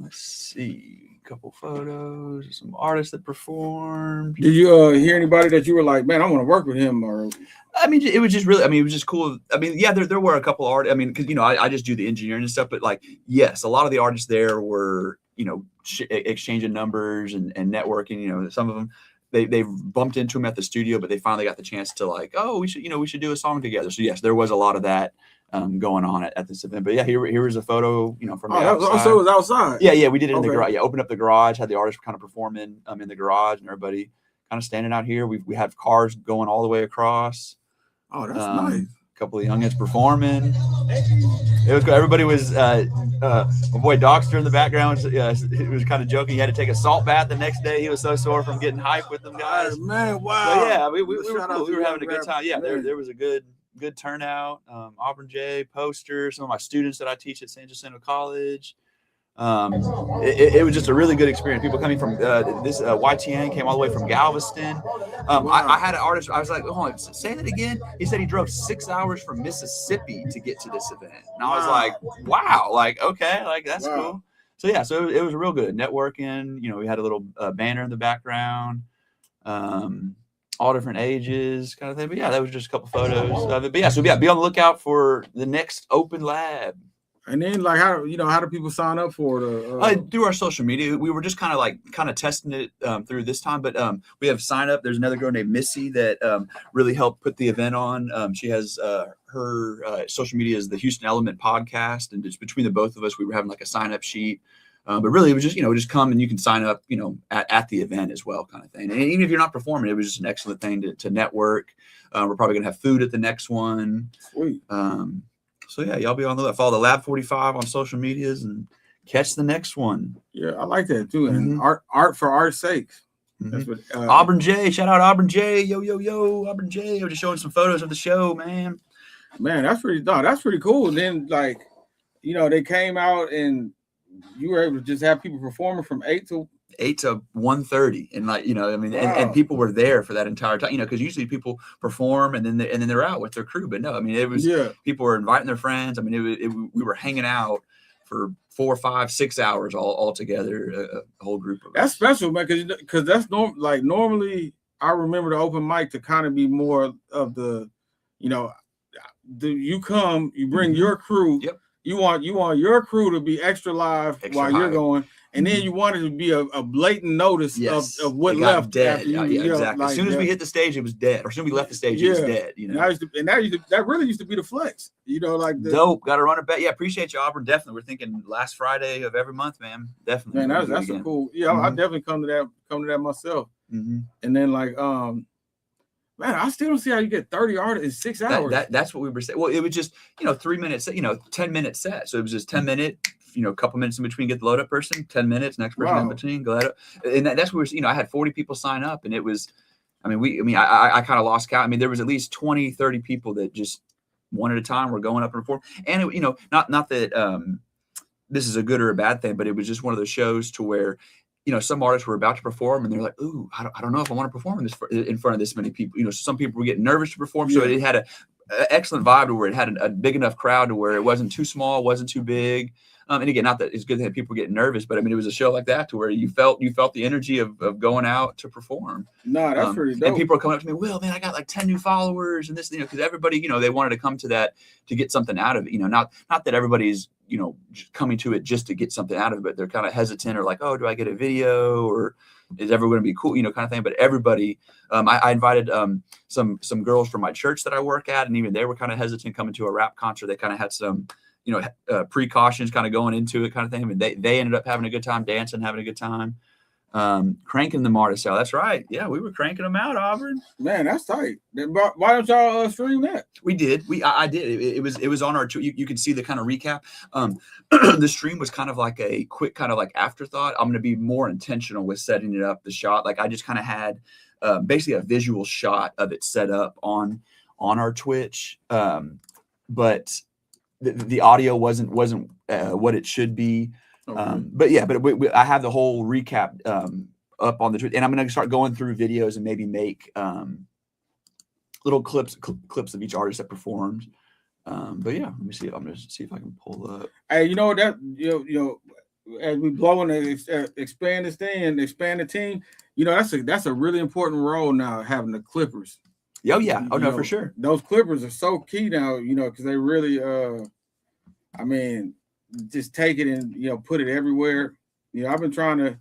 Let's see. A couple photos, some artists that performed. Did you hear anybody that you were like, man, I want to work with him? Or I mean, it was just really, I mean, it was just cool. I mean, yeah, there were a couple artists. I mean, because, you know, I just do the engineering and stuff, but like, yes, a lot of the artists there were, you know, exchanging numbers and networking. You know, some of them, they bumped into him at the studio, but they finally got the chance to like, oh, we should do a song together. So yes, there was a lot of that going on at this event. But yeah, here was a photo, you know, from the outside. So it was outside. Yeah, we did it in the garage. Yeah, opened up the garage, had the artists kind of performing in the garage, and everybody kind of standing out here. We had cars going all the way across. Oh, that's nice. A couple of youngins performing. It was good. Everybody was my boy Dogster in the background. He was kind of joking. He had to take a salt bath the next day. He was so sore from getting hype with them guys. Man, wow. So yeah, we were cool. We were having a good time. Yeah, there was a good turnout. Auburn J poster. Some of my students that I teach at San Jacinto College. It was just a really good experience. People coming from this YTN came all the way from Galveston. I had an artist. I was like, hold on, say that again. He said he drove 6 hours from Mississippi to get to this event, and I was like, wow, like okay, like that's cool. So yeah, so it was real good networking. You know, we had a little banner in the background. All different ages, kind of thing. But yeah, that was just a couple photos of it. But yeah, so yeah, be on the lookout for the next open lab. And then, like, how do people sign up for it? Through our social media. We were just kind of testing it through this time. But we have sign up. There's another girl named Missy that really helped put the event on. She has her social media is the Houston Element Podcast, and just between the both of us, we were having like a sign up sheet. But really, it was just just come and you can sign up, at the event as well, kind of thing. And even if you're not performing, it was just an excellent thing to network. We're probably gonna have food at the next one. Sweet. So yeah, y'all be on the left. Follow the Lab 45 on social medias and catch the next one. Yeah, I like that too. And art for art's sake. That's what Auburn J. Shout out Auburn J. Yo, Auburn J. I'm just showing some photos of the show, man. Man, that's pretty cool. And then they came out and you were able to just have people performing from 8 to 1:30, and and people were there for that entire time, because usually people perform and then they're out with their crew, but no, I mean, it was people were inviting their friends. I mean, we were hanging out for 4, 5, 6 hours all together, a whole group of us. That's special, man, because that's normally I remember the open mic to kind of be more of the, you come, you bring your crew. Yep. You want your crew to be extra live while you're going. And then you want it to be a blatant notice of what left. Dead. After you, exactly. As soon as we hit the stage, it was dead. Or as soon as we left the stage, it was dead. That really used to be the flex. Dope. Got to run it back. Yeah, appreciate you, Auburn. Definitely. We're thinking last Friday of every month, man. Definitely. Man, that's a cool. Yeah, I'll definitely come to that myself. Mm-hmm. And then man, I still don't see how you get 30 artists in 6 hours. That's what we were saying. Well, it was just 3 minutes, 10-minute set. So it was just 10-minute. A couple minutes in between, get the load up person, 10 minutes, next person in between, go up. And that's what I had 40 people sign up, and it was, I kind of lost count. I mean, there was at least 20, 30 people that just one at a time were going up and perform. And it, not that this is a good or a bad thing, but it was just one of those shows to where, some artists were about to perform and they're like, ooh, I don't know if I want to perform in front of this many people. Some people were getting nervous to perform. So it had an excellent vibe to where it had a big enough crowd to where it wasn't too small, wasn't too big. And again, not that it's good that people get nervous, but it was a show like that to where you felt the energy of going out to perform. No, that's pretty dope. And people are coming up to me, Will, man, I got like 10 new followers and this, because everybody, they wanted to come to that to get something out of it. Not that everybody's, just coming to it just to get something out of it, but they're kind of hesitant or like, oh, do I get a video or is everyone going to be cool, kind of thing. But everybody, I invited some girls from my church that I work at, and even they were kind of hesitant coming to a rap concert. They kind of had some, precautions kind of going into it kind of thing. I mean, they ended up having a good time dancing, having a good time. cranking them to sell. That's right. Yeah, we were cranking them out, Auburn. Man, that's tight. Why don't y'all stream that? We did. I did. It was on our. You can see the kind of recap. The stream was kind of like a quick kind of like afterthought. I'm going to be more intentional with setting it up. The shot, like I just kind of had basically a visual shot of it set up on our Twitch, but the audio wasn't what it should be. But yeah, I have the whole recap up on the Twitch, and I'm going to start going through videos and maybe make little clips of each artist that performed. But yeah, let me see. I'm going to see if I can pull up. Hey, you know that you know, as we blow and expand this thing and expand the team, you know that's a really important role now, having the Clippers. Oh yeah. Oh no, for sure. Those Clippers are so key now, you know, because they really, I mean, just take it and put it everywhere. You know, I've been trying to.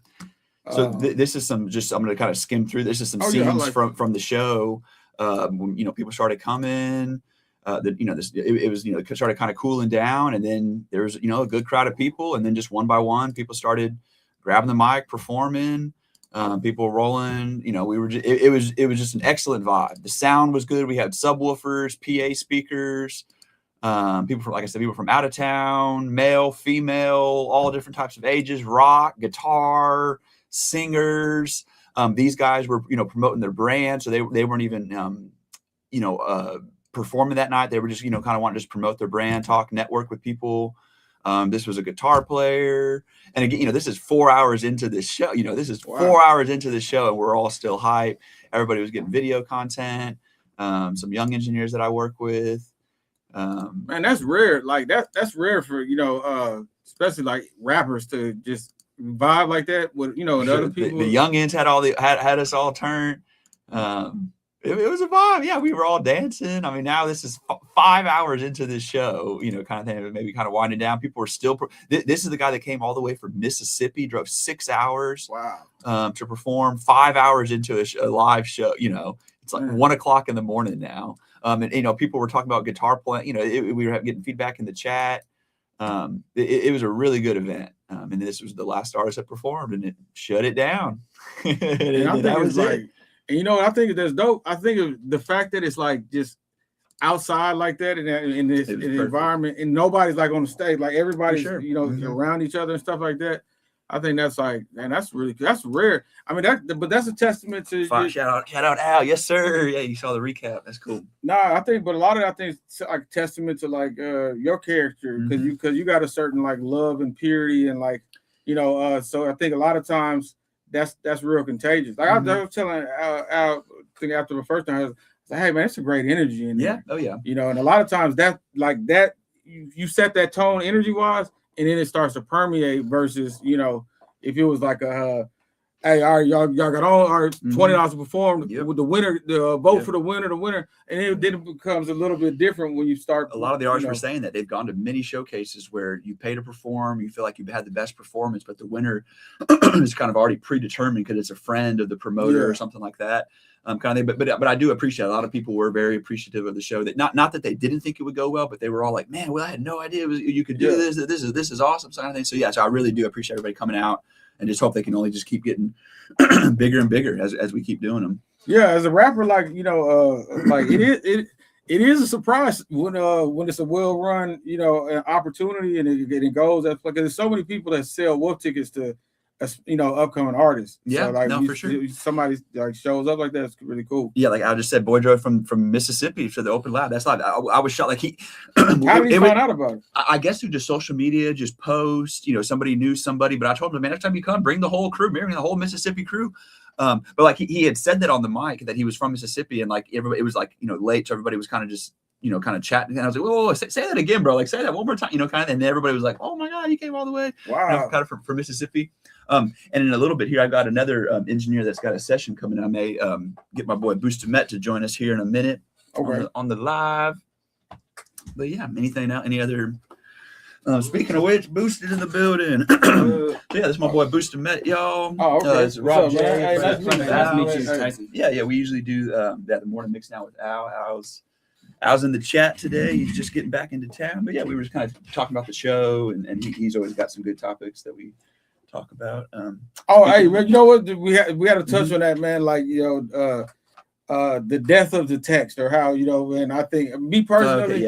So this is some. Just I'm going to kind of skim through. This is some scenes from the show. When people started coming. It was started kind of cooling down, and then there was a good crowd of people, and then just one by one, people started grabbing the mic, performing. People rolling, we were just, it was just an excellent vibe. The sound was good. We had subwoofers, PA speakers, people from, like I said, people from out of town, male, female, all different types of ages, rock, guitar, singers. These guys were, promoting their brand. So they weren't even, performing that night. They were just, kind of wanting to just promote their brand, talk, network with people. This was a guitar player. And again, this is 4 hours into this show. This is 4 hours into the show, and we're all still hype. Everybody was getting video content. Some young engineers that I work with. Man, that's rare. Like that's rare for, especially like rappers to just vibe like that with, and other people. The youngins had us all turned. It was a vibe. Yeah, we were all dancing. I mean, now this is 5 hours into this show, kind of thing, maybe kind of winding down. People were still. This is the guy that came all the way from Mississippi, drove 6 hours to perform, 5 hours into a live show. It's like 1 o'clock in the morning now. And people were talking about guitar playing. We were getting feedback in the chat. It was a really good event. And this was the last artist that performed, and it shut it down. And that was it. And I think that's dope. I think of the fact that it's like just outside like that in this environment, and nobody's like on the stage, like everybody's around each other and stuff like that. I think that's like, man, that's rare. I mean, but that's a testament to shout out Al, yes sir. Yeah, you saw the recap. That's cool. But a lot of that thing is like a testament to like your character, because you got a certain like love and purity and like so I think a lot of times. That's real contagious. Like I was telling Al, I think after the first time, I was like, "Hey man, it's a great energy in there." Yeah, oh yeah. And a lot of times that you set that tone energy wise, and then it starts to permeate. Versus if it was like hey, all right, y'all got all right, $20 to perform with the winner, the vote for the winner, and then it becomes a little bit different when you start. A lot of the artists were saying that they've gone to many showcases where you pay to perform, you feel like you've had the best performance, but the winner is kind of already predetermined because it's a friend of the promoter or something like that. Kind of thing. But I do appreciate a lot of people were very appreciative of the show. That not that they didn't think it would go well, but they were all like, "Man, well, I had no idea you could do this. This is awesome," kind of thing. So yeah, so I really do appreciate everybody coming out. And just hope they can only just keep getting bigger and bigger as we keep doing them. Yeah, as a rapper, like like it is a surprise when it's a well run an opportunity and it goes. That's like there's so many people that sell wolf tickets to upcoming artists. Yeah, so, like, for sure. Somebody like shows up like that. It's really cool. Yeah, like I just said, boy drove from Mississippi to the open lab. That's like I was shocked. Like he. How did he find out about it? I guess through just social media, just post. Somebody knew somebody. But I told him, man, next time you come, bring the whole crew, bring the whole Mississippi crew. But like he had said that on the mic that he was from Mississippi, and like everybody, it was like late, so everybody was kind of just kind of chatting. And I was like, whoa, say that again, bro. Like say that one more time, kind of. And everybody was like, oh my god, you came all the way. Wow. Kind of from Mississippi. And in a little bit here, I've got another engineer that's got a session coming in. I may get my boy Boostamet to join us here in a minute on the live. But yeah, any other? Speaking of which, Boosted in the building. Yeah, this is my boy Boostamet, y'all. Oh, okay. It's Rob J. Hey, nice to meet you. Tyson. Yeah, we usually do the morning mix now with Al. Al's in the chat today. He's just getting back into town. But yeah, we were just kind of talking about the show, and he's always got some good topics that we talk about. Hey, man, you know what? We had to touch on that, man. Like, the death of the text, or how, and I think me personally,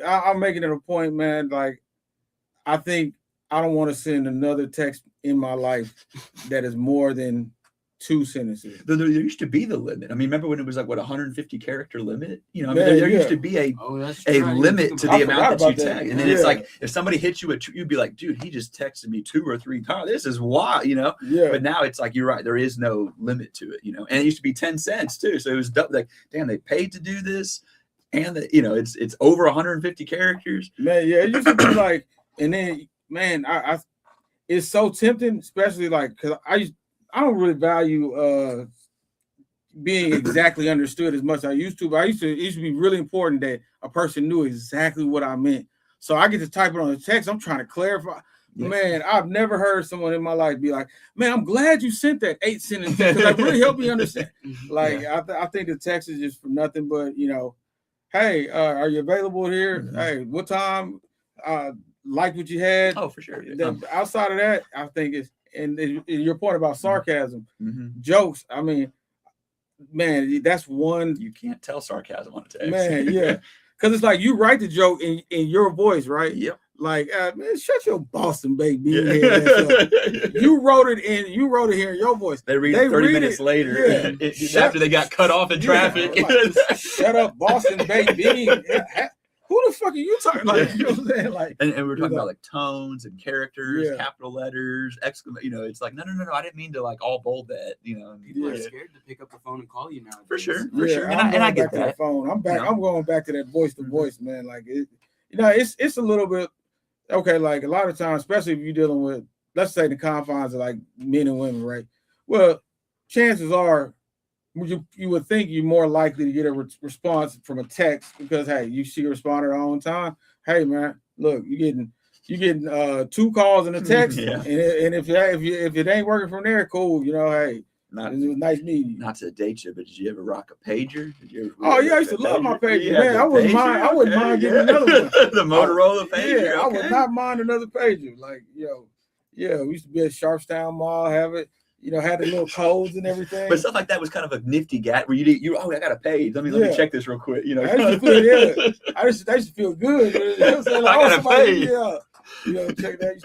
I'm making it a point, man. Like, I think I don't want to send another text in my life that is more than 2 sentences. There used to be the limit. I mean, remember when it was like 150 character limit? There used to be a limit to the amount that you text. And then it's like, if somebody hits you, you'd be like, dude, he just texted me 2 or 3 times. This is wild, Yeah. But now it's like, you're right. There is no limit to it, And it used to be 10 cents too. So it was like, damn, they paid to do this. And it's over 150 characters. Man, yeah, it used to be like, and then, man, I it's so tempting, especially like, because I don't really value being exactly understood as much as I used to, but it used to be really important that a person knew exactly what I meant. So I get to type it on the text. I'm trying to clarify. Yeah. Man, I've never heard someone in my life be like, man, I'm glad you sent that 8 sentences because that really helped me understand. Like, I think the text is just for nothing but, hey, are you available here? Mm-hmm. Hey, what time? Like what you had? Oh, for sure. Yeah. Outside of that, I think it's, and your point about sarcasm, jokes. I mean, man, that's one. You can't tell sarcasm on a text. Man, yeah. Because it's like you write the joke in your voice, right? Yep. Like, man, shut your Boston baby. You wrote it here in your voice. They read it 30 minutes later after they got cut off in traffic. Like, shut up, Boston baby. Who the fuck are you talking like? You know what I'm saying? Like, and we're talking about like tones and characters, capital letters, exclamation. It's like no. I didn't mean to like all bold that. People are scared to pick up the phone and call you now. For sure. And I get that. Phone. I'm back. I'm going back to that voice to voice, man. Like it's a little bit okay. Like a lot of times, especially if you're dealing with, let's say, the confines of like men and women, right? Well, chances are, you would think you're more likely to get a response from a text because, hey, you see a responder on time. Hey, man, look, you're getting 2 calls and a text, and if it ain't working from there, cool. Hey, it was nice meeting you. Not to date you, but did you ever rock a pager? I used to love my pager. Man, I wouldn't mind getting another one. The Motorola pager. Yeah, I would not mind another pager. Like, we used to be at Sharpstown Mall, have it. Had the little codes and everything. But stuff like that was kind of a nifty gap where I got a page. Let me check this real quick. I used to feel good. I got a page. Check that.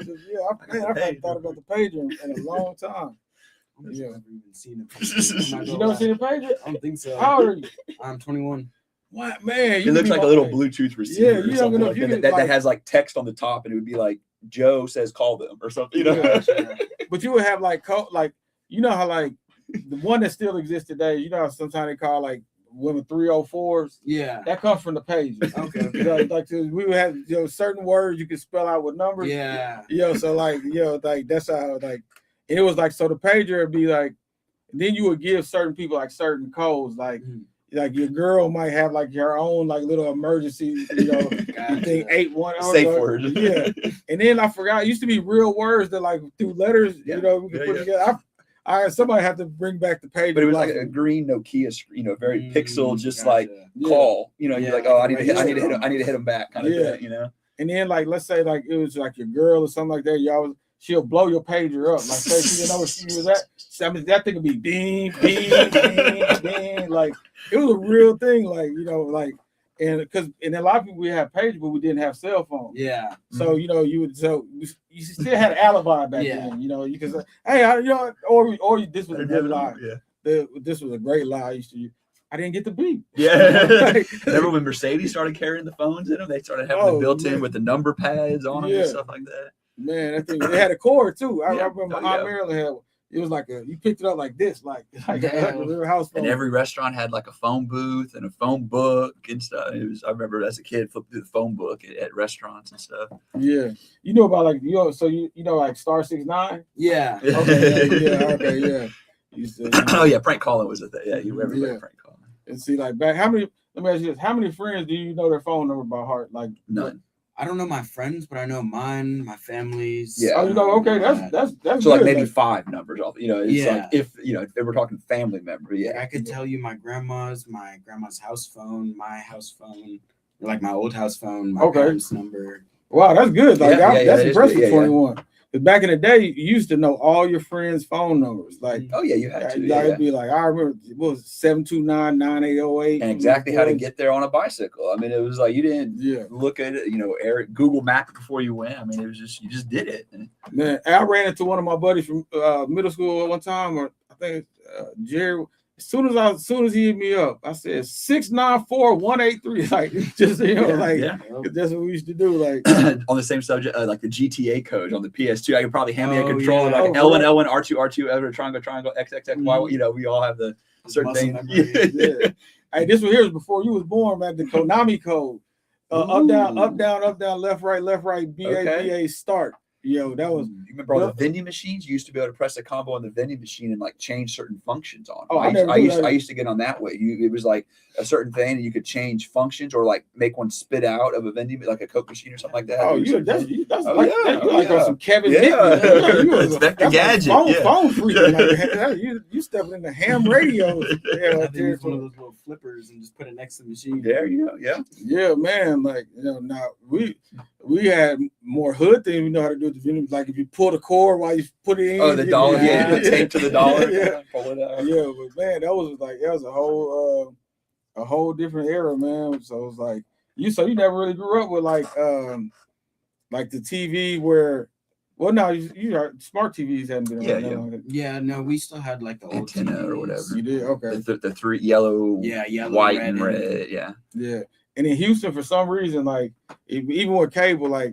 I haven't thought about the pager in a long time. I've never even seen it. You never seen a pager? I don't think so. How old are you? I'm 21. What, man? It looks like a little Bluetooth receiver. Yeah, you don't know that has like text on the top, and it would be like Joe says call them or something. But you would have like how like the one that still exists today, how sometimes they call like women 304s. Yeah. That comes from the pages. Okay. Like we would have certain words you could spell out with numbers. Yeah. So like like that's how like it was like, so the pager would be like, then you would give certain people like certain codes, like like your girl might have like her own like little emergency, thing 81 safe word. Yeah. And then I forgot, it used to be real words that like through letters, we could put together. Somebody have to bring back the page. But it was like a green Nokia, very pixel, just like call. You're like, oh, I need to hit him back, kind of thing, And then like, let's say like it was like your girl or something like that. She'll blow your pager up. Like say she didn't know where she was at. I mean, that thing would be ding, ding, ding, ding. Like it was a real thing. Like and a lot of people we had pager, but we didn't have cell phones. Yeah. So you you still had an alibi back then. You could say, hey, or this was a good lie. Yeah. This was a great lie. I didn't get the beep. Yeah. Remember when Mercedes started carrying the phones in them? They started having them built in with the number pads on them and stuff like that. Man, that thing, they had a cord too. I remember Aunt Marilyn had one. It was like you picked it up like this, like a little house phone. And every restaurant had like a phone booth and a phone book and stuff. I remember as a kid flipping through the phone book at restaurants and stuff. Yeah, you know about like so you know like Star 69. Yeah. Okay, yeah. Oh yeah, prank calling was a thing. Yeah, everybody prank calling. And see like back, let me ask you this: how many friends do you know their phone number by heart? Like none. I don't know my friends, but I know mine, my family's. Yeah. Oh, okay, that's so good. like maybe 5 numbers off. It's like if if we're talking family member, I could tell you my grandma's house phone, my house phone, like my old house phone, my parents' number. Wow, that's good. Like that's impressive. 21. back in the day, you used to know all your friends' phone numbers. Like, oh yeah, you had to. Like, it'd be like, I remember it was 729-9808. And exactly how to get there on a bicycle. I mean, it was like you didn't look at it, Google Map before you went. I mean, it was just you just did it. Man, I ran into one of my buddies from middle school at one time, or I think Jerry. As soon as he hit me up, I said 694-183. Like, just that's what we used to do. Like on the same subject, like the GTA code on the PS2, I could probably hand me a controller like L1, R2, R2, triangle, X, Y. We all have the certain things. Hey, this one here was before you was born, man. The Konami code, up, down, left, right, BA, start. That was. You remember all the vending machines? You used to be able to press a combo on the vending machine and like change certain functions on. Oh, I used to get on that way. It was like a certain thing, and you could change functions or like make one spit out of a vending, like a Coke machine or something like that. Oh, that's like on some Kevin. Yeah, you was Inspector Gadget. Phone freak. Like, you stepping into ham radios. I think it's one of those little flippers and just put it next to the machine. There you go. Yeah, man. Like now we had more hood things we know how to do. Like if you pull the cord while you put it in. Oh, the dollar. Yeah, put tape to the dollar. Pull it out. Yeah, but man, that was a whole different era, man. So it's like you never really grew up with like the TV where. Well, no, you are smart TVs hadn't been around. Yeah, no, we still had like the old antenna TVs. or whatever. You did, okay. The three yellow, white, red, and red. Yeah. And in Houston, for some reason, like even with cable, I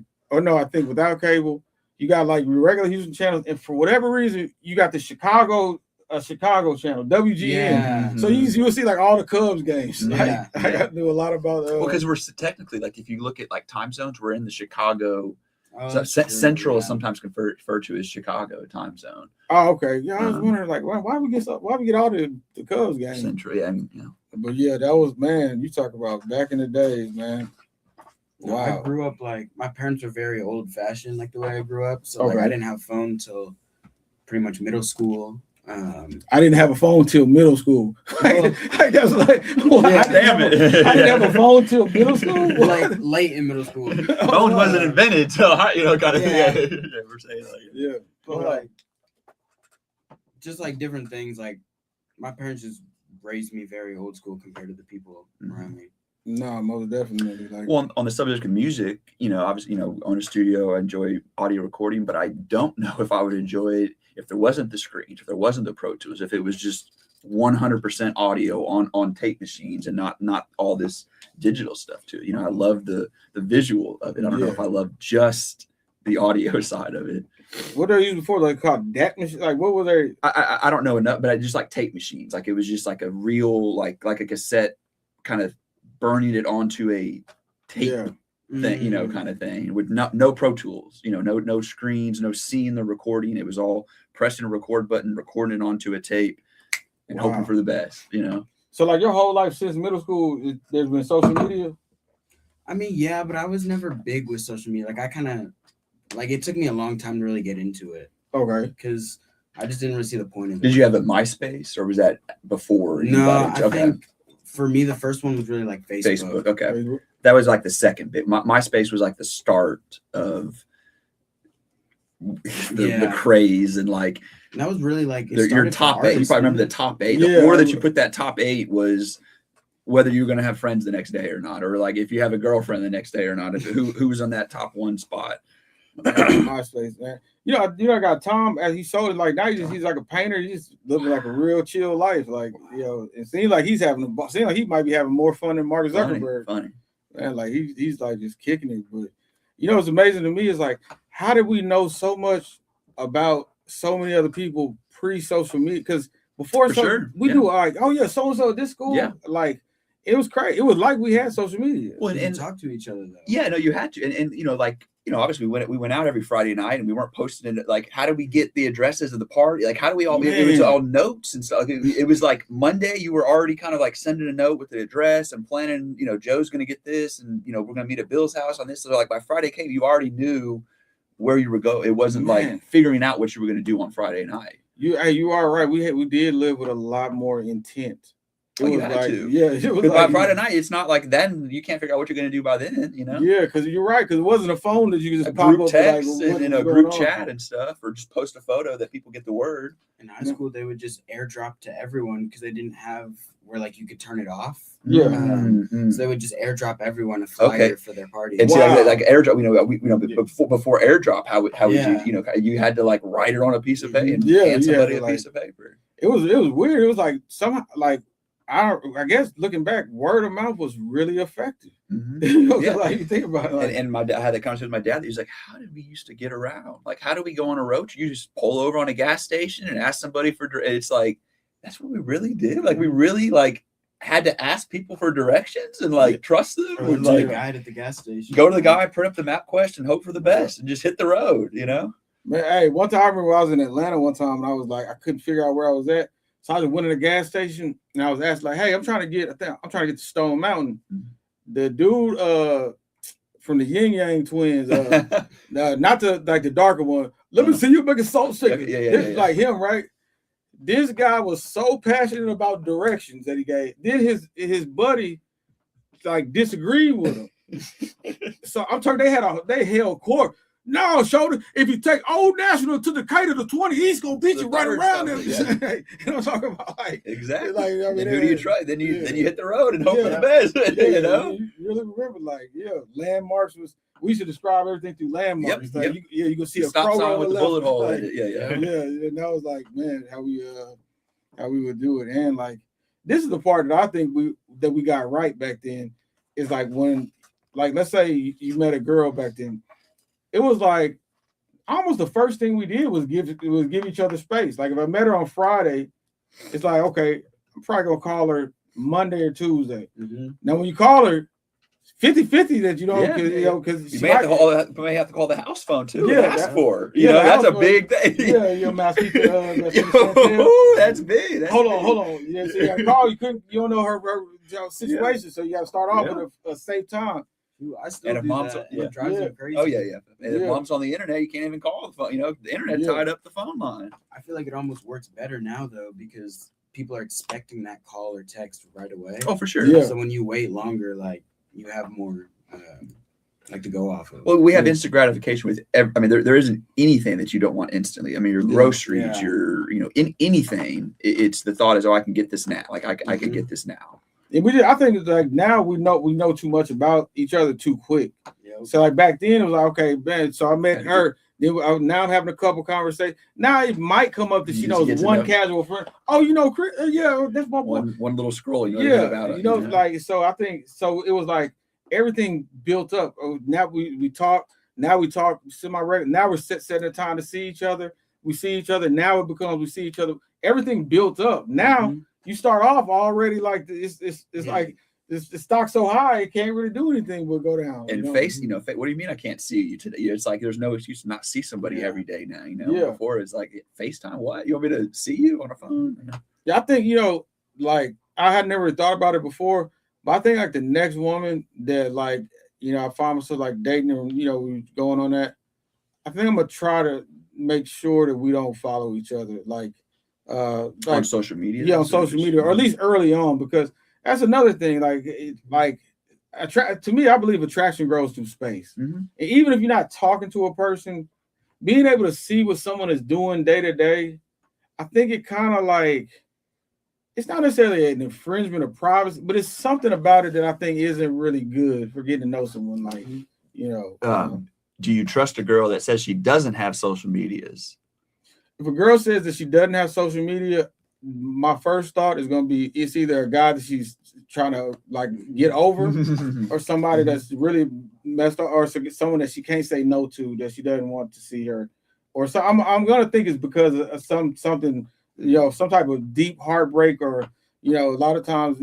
think without cable, you got like regular Houston channels, and for whatever reason, you got the Chicago channel, WGN. Yeah. So you will see like all the Cubs games. I knew a lot about. Because we're technically like if you look at like time zones, we're in the Chicago. Oh, Central is sometimes referred to as Chicago time zone. Oh, okay. Yeah, I was wondering like why we get all the Cubs games. Central, yeah. But yeah, that was, man. You talk about back in the days, man. Wow. I grew up like my parents were very old fashioned, like the way I grew up. So like I didn't have a phone until pretty much middle school. I didn't have a phone till middle school. Damn it! I didn't have a phone till middle school. Like late in middle school. Phone wasn't invented till kind of we're saying But like just like different things. Like my parents just raised me very old school compared to the people around me. No, most definitely. Like, well, on the subject of music, obviously, own a studio, I enjoy audio recording, but I don't know if I would enjoy it if there wasn't the screens, if there wasn't the Pro Tools, if it was just 100% audio on tape machines and not all this digital stuff too. I love the visual of it. I don't know if I love just the audio side of it. What they used before, like called DAT machine? Like what were they? I don't know enough, but I just like tape machines. Like it was just like a real like a cassette kind of burning it onto a tape thing, kind of thing with no Pro Tools, no screens, no seeing the recording. It was all pressing a record button, recording it onto a tape, and hoping for the best. So like your whole life since middle school, there's been social media. I mean, yeah, but I was never big with social media. Like I kind of like it took me a long time to really get into it. Okay, because I just didn't really see the point of it. Did you have a MySpace or was that before? No, I think for me the first one was really like Facebook. Okay. Facebook. That was like the second bit. MySpace was like the start of the craze and like. And that was really like your top 8. You probably remember the top 8. The order that you put that top 8 was whether you're going to have friends the next day or not, or like if you have a girlfriend the next day or not. Who was on that top 1 spot? MySpace, man. I got Tom as he sold it. Like now he's like a painter. He's living like a real chill life. Like it seems like he's seems like he might be having more fun than Mark Zuckerberg. Funny. Man, like he's like just kicking it. But what's amazing to me is like how did we know so much about so many other people pre-social media? Because before we knew like, oh yeah, so and so at this school. Yeah. Like it was crazy. It was like we had social media. Well, and talk to each other though. Yeah, no, you had to, and obviously we went out every Friday night and we weren't posting it. Like, how do we get the addresses of the party? Like, how do we all? It was all notes and stuff. It was like Monday. You were already kind of like sending a note with the address and planning. Joe's going to get this, and we're going to meet at Bill's house on this. So like by Friday came, you already knew where you were going. It wasn't like figuring out what you were going to do on Friday night. You are right. We did live with a lot more intent. It was you had like, to. yeah, it was By like Friday night, it's not like then you can't figure out what you're going to do by then, you know? Yeah, because you're right, because it wasn't a phone that you could just A pop group up text and like, and a group chat and stuff, or just post a photo that people get the word. In high school, they would just airdrop to everyone because they didn't have where like you could turn it off. Yeah. So they would just airdrop everyone a flyer for their party. And see, like airdrop, before airdrop, how would you, you had to like write it on a piece of paper and hand somebody a piece of paper. It was weird. It was like somehow like I guess looking back, word of mouth was really effective. Like you think about it. Like, and I had that conversation with my dad. He's like, "How did we used to get around? Like, how do we go on a road trip? You just pull over on a gas station and ask somebody for." It's like that's what we really did. Like we really like had to ask people for directions and like trust them. Or and, like guide at the gas station. Go to the guy, print up the map question, hope for the best, and just hit the road. You know. Man, hey, one time I remember I was in Atlanta one time and I was like, I couldn't figure out where I was at. So I just went to the gas station and I was asked like, "Hey, I'm trying to get to Stone Mountain." The dude from the Yin Yang Twins, not the darker one. Let me see you making salt chicken. This like him, right? This guy was so passionate about directions that he gave. Then his buddy like disagreed with him. So I'm talking. They held court. No, shoulder. If you take Old National to Decatur to 20 East, gonna beat you right around there. You know what I'm talking about? Like exactly. Like I mean, who do you try? Then you hit the road and hope for the best. You know. You really remember like landmarks was. We used to describe everything through landmarks. You can see a stop sign with the bullet hole. Like, and that was like, man, how we would do it. And like this is the part that I think we got right back then. Is like when, like, let's say you met a girl back then. It was like almost the first thing we did was give each other space. Like if I met her on Friday, it's like, okay, I'm probably gonna call her Monday or Tuesday. Now when you call her, 50-50 that you don't, because you may have to call the house phone too. Yeah, ask for that's a big thing. Yeah, your mouth speaker. That's big. Hold on. Yeah, so you got to call. You don't know her situation, so you got to start off with a safe time. I still do that. It drives me crazy. Oh yeah. And if mom's on the internet, you can't even call the phone. You know, the internet tied up the phone line. I feel like it almost works better now though because people are expecting that call or text right away. Oh, for sure. Yeah. So when you wait longer, like you have more to go off of. Well, we have instant gratification with there isn't anything that you don't want instantly. I mean, your groceries, your in anything. It's the thought is, I can get this now. Like I can get this now. And I think it's like now we know too much about each other too quick. Yeah. So like back then it was like, okay, man. So I met her. Then now I'm having a couple conversations. Now it might come up that she knows one casual friend. Oh, you know, Chris? Yeah, that's my boy. One little scroll. About it. Like so. I think so. It was like everything built up. Oh, now we talk. Now we talk semi-regular. Now we're setting a time to see each other. We see each other. Now it becomes we see each other. Everything built up. Now. You start off already like it's like the stock's so high it can't really do anything but go down. And what do you mean I can't see you today? It's like there's no excuse to not see somebody every day now. Before it's like FaceTime. What you want me to see you on a phone? Yeah, I think like I had never thought about it before, but I think like the next woman that like I find myself like dating or we going on that. I think I'm gonna try to make sure that we don't follow each other like on social media. Yeah, on social media, or at least early on, because that's another thing. To me, I believe attraction grows through space. And even if you're not talking to a person, being able to see what someone is doing day to day, I think it kind of like it's not necessarily an infringement of privacy, but it's something about it that I think isn't really good for getting to know someone. Like do you trust a girl that says she doesn't have social medias? If a girl says that she doesn't have social media, my first thought is going to be it's either a guy that she's trying to like get over or somebody that's really messed up or someone that she can't say no to, that she doesn't want to see her. Or so I'm going to think it's because of something, some type of deep heartbreak or, a lot of times,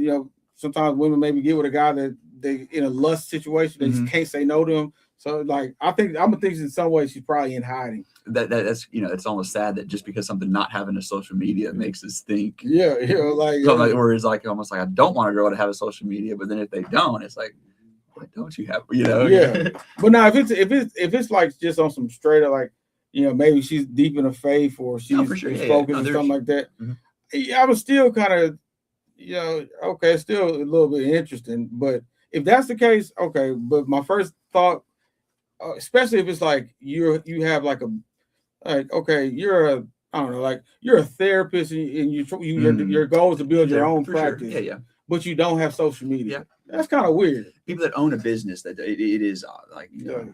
sometimes women maybe get with a guy that they in a lust situation, they just can't say no to him. So like, I'm gonna think in some way she's probably in hiding. That's it's almost sad that just because something not having a social media makes us think. Or it's like almost like I don't want a girl to have a social media, but then if they don't, it's like, why don't you have? Yeah. But now if it's like just on some straight up like, maybe she's deep in a faith or she's focused or something like that. I was still kind of, you know, okay, it's still a little bit interesting. But if that's the case, okay. But my first thought, especially if it's like you have like okay, you're a I don't know, like you're a therapist and your goal is to build your own practice. Sure. Yeah. But you don't have social media. Yeah. That's kind of weird. People that own a business that it is like yeah.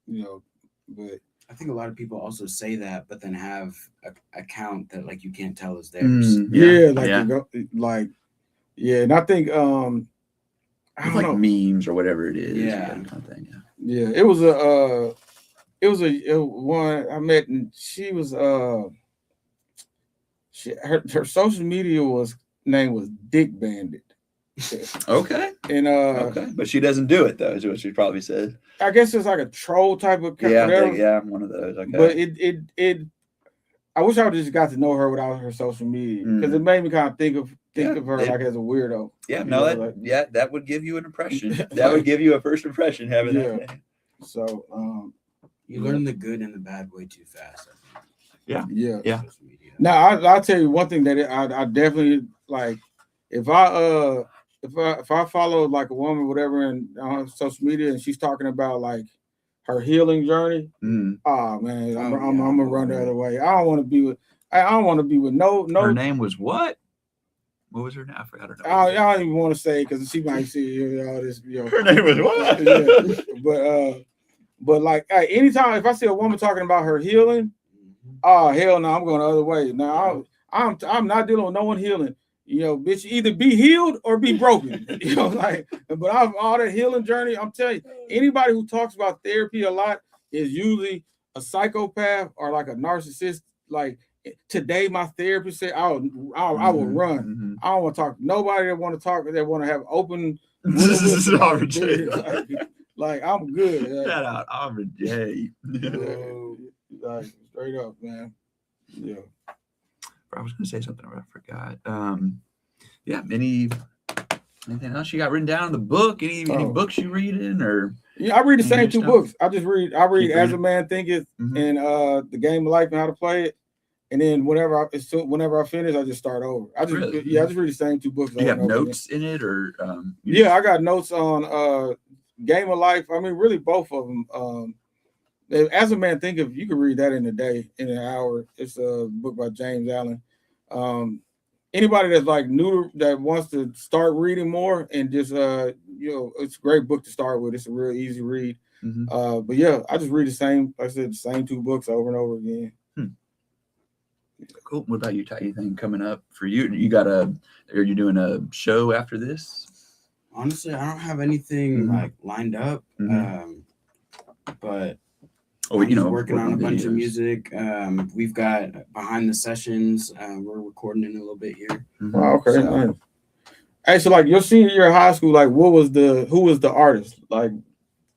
You know, but I think a lot of people also say that, but then have an account that like you can't tell is theirs. And I think I don't like know, memes or whatever it is. Yeah. Kind of thing, yeah. It was a one I met, and she was her social media name was Dick Bandit. Okay. And okay, but she doesn't do it though, is what she probably said. I guess it's like a troll type of character. Yeah, one of those. Okay. But it I wish I would just got to know her without her social media, because it made me kind of think of her like as a weirdo. Yeah, that would give you an impression. That would give you a first impression having that name. So you learn the good and the bad way too fast, I think. Yeah. Now I'll tell you one thing that I definitely like. If I follow like a woman, whatever, on social media, and she's talking about like her healing journey, oh man, I'm gonna run the other way. I don't want to be with no. Her name was what? What was her name? I forgot her name. I don't even want to say, because she might see all this. Her name was what? But like anytime if I see a woman talking about her healing, oh hell no, I'm going the other way. Now I'm not dealing with no one healing. You know, bitch, either be healed or be broken. You know, like, but all that healing journey, I'm telling you, anybody who talks about therapy a lot is usually a psychopath or like a narcissist. Like today, my therapist said, I will run. I don't want to talk to nobody that want to talk, that want to have open. Like I'm good. Shout out Aubrey J. Like straight up, man. Yeah. I was gonna say something, but I forgot. Anything else you got written down in the book? Any books you reading, or? Yeah, I read the same two books. I read As a Man Thinketh and The Game of Life and How to Play It. And then whenever I finish, I just start over. I just read the same two books. Do you have notes in it, or? I got notes on Game of Life. I mean, really both of them. As a Man Thinketh, you can read that in a day, in an hour. It's a book by James Allen. Anybody that's like new that wants to start reading more and just it's a great book to start with. It's a real easy read. But yeah, I just read the same two books over and over again. Cool. What about you, Ty? Anything coming up for you? Are you doing a show after this? Honestly, I don't have anything like lined up. But working on a bunch of music. We've got behind the sessions. We're recording in a little bit here. Wow, okay. Nice. Hey, so like your senior year of high school, like who was the artist like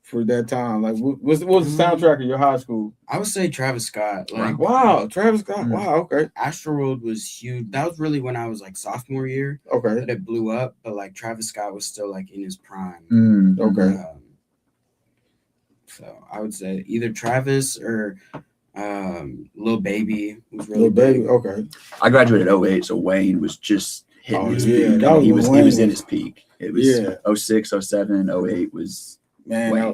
for that time? Like what was the soundtrack of your high school? I would say Travis Scott. Like wow, Travis Scott. Wow, okay. Astroworld was huge. That was really when I was like sophomore year. Okay. That it blew up, but like Travis Scott was still like in his prime. Okay. So I would say either Travis or Lil Baby was really big. Okay. I graduated 2008, so Wayne was just hitting his peak. He was in his peak. It was 2006, 2007, 2008 was Wayne. That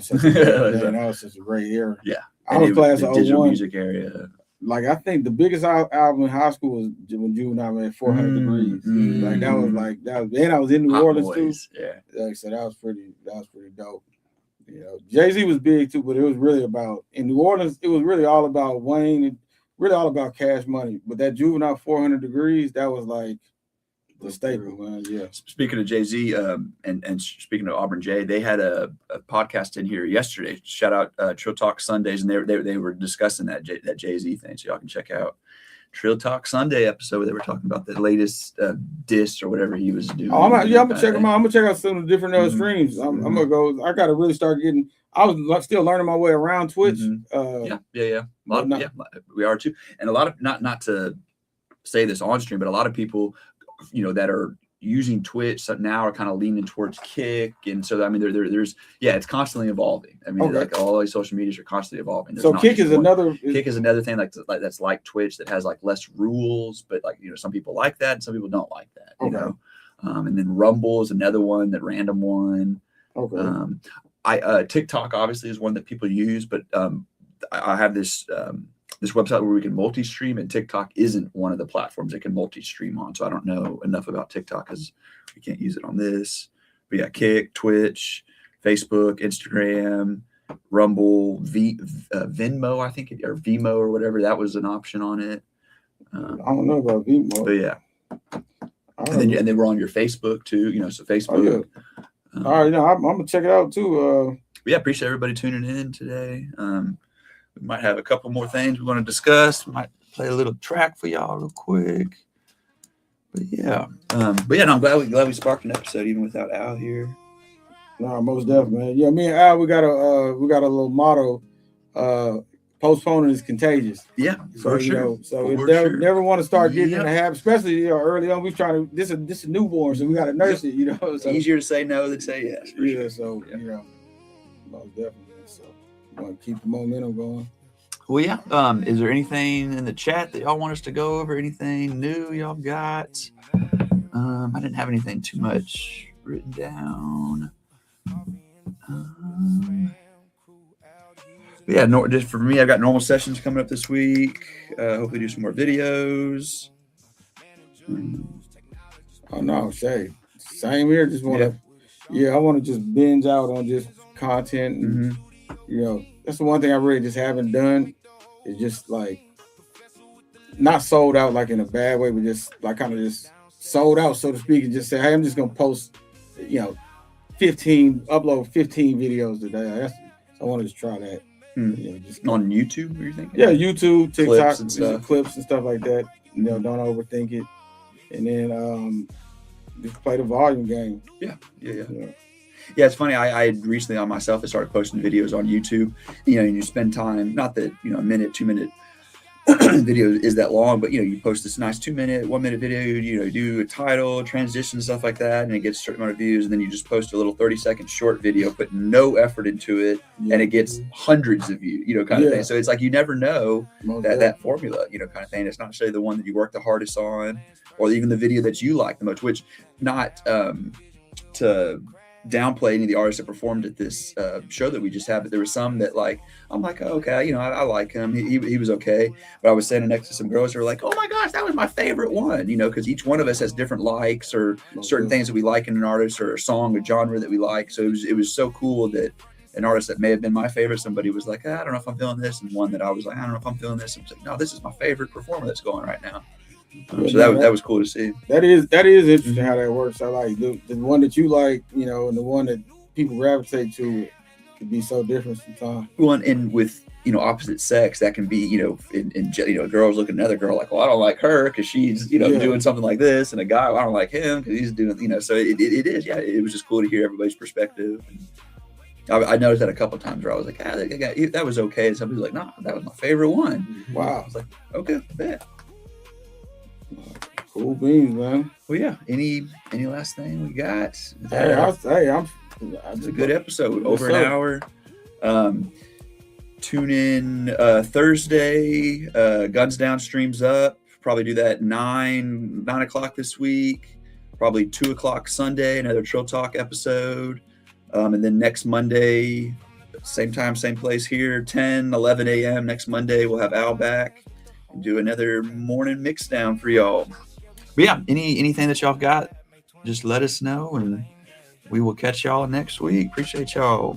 was such a great era. Yeah. I was class of 01. Digital music area. Like I think the biggest album in high school was when Juvenile made 400 Degrees. Like that was and I was in New Orleans too. Yeah. So that was pretty dope. You know, Jay-Z was big too, but it was really about in New Orleans. It was really all about Wayne and really all about Cash Money. But that Juvenile 400 Degrees, that was like the staple, man. Yeah. Speaking of Jay-Z, and speaking of Auburn J, they had a podcast in here yesterday. Shout out Trill Talk Sundays, and they were discussing that Jay-Z thing. So y'all can check out Trill Talk Sunday episode where they were talking about the latest diss or whatever he was doing. I'm gonna check them out. I'm gonna check out some of the different streams. I'm gonna go. I gotta really start getting. I was still learning my way around Twitch. Yeah. We are too, and a lot of not to say this on stream, but a lot of people, that are using Twitch so now are kind of leaning towards Kick, and so I mean there's it's constantly evolving. I mean like all these social medias are constantly evolving. There's so Kick is another thing that's like Twitch that has like less rules, but like some people like that and some people don't like that. You know, and then Rumble is another one, that random one. TikTok obviously is one that people use, but I have this website where we can multi-stream, and TikTok isn't one of the platforms that can multi-stream on. So I don't know enough about TikTok because we can't use it on this. But yeah, Kick, Twitch, Facebook, Instagram, Rumble, Venmo, I think, or Vimo or whatever. That was an option on it. I don't know about Vimo. But yeah. And then we're on your Facebook too, so Facebook. All right, I'm gonna check it out too. Appreciate everybody tuning in today. We might have a couple more things we want to discuss. We might play a little track for y'all real quick. But no, I'm glad we sparked an episode even without Al here. No, most definitely, man. Yeah, me and Al, we got a little motto. Postponing is contagious. Yeah, so for sure. Never want to start getting in the habit, especially early on. We trying to this is newborn, so we got to nurse it. So easier to say no than say yes. Most definitely. So want to keep the momentum going. Well, yeah. Is there anything in the chat that y'all want us to go over? Anything new y'all got? I didn't have anything too much written down. Just for me, I've got normal sessions coming up this week. Hopefully do some more videos. Oh no, same here. Just want to, I want to just binge out on just content. And, that's the one thing I really just haven't done. Is just like not sold out like in a bad way, but just like kind of just sold out, so to speak, and just say, hey, I'm just gonna post, upload 15 videos today. I want to just try that. Just on YouTube, are you thinking? Yeah, YouTube, TikTok, clips and stuff like that. Don't overthink it, and then just play the volume game. Yeah. Yeah, it's funny. I recently on myself I started posting videos on YouTube. And you spend time. Not that a minute, 2 minute video is that long, but you post this nice 2 minute, 1 minute video. You do a title, transition, stuff like that, and it gets a certain amount of views. And then you just post a little 30-second short video, put no effort into it, and it gets hundreds of views. Kind of thing. So it's like you never know that formula. Kind of thing. It's not necessarily the one that you work the hardest on, or even the video that you like the most. Which not to downplay any of the artists that performed at this show that we just had, but there were some that I'm like, oh, okay, I like him. He was okay. But I was standing next to some girls who were like, oh my gosh, that was my favorite one. Because each one of us has different likes or certain things that we like in an artist or a song or genre that we like. So it was so cool that an artist that may have been my favorite, somebody was like, I don't know if I'm feeling this, and one that I was like, I don't know if I'm feeling this. And I was like, no, this is my favorite performer that's going right now. So that was cool to see. That is interesting how that works. I like the one that you like, and the one that people gravitate to can be so different sometimes. Well, and with opposite sex, that can be girls look at another girl like, well, I don't like her because she's doing something like this, and a guy, well, I don't like him because he's doing So it is it was just cool to hear everybody's perspective. And I noticed that a couple of times where I was like, that was okay, and somebody's like, no, that was my favorite one. Wow. I was like, okay, bet. Cool beans, man. Well, yeah. Any last thing we got? It's a good episode. Over an hour. Tune in Thursday. Guns Down streams up. Probably do that 9 o'clock this week. Probably 2 o'clock Sunday. Another Trill Talk episode. And then next Monday, same time, same place here. 11 a.m. next Monday. We'll have Al back. Do another morning Mixdown for y'all. But yeah, anything that y'all got, just let us know, and we will catch y'all next week. Appreciate y'all.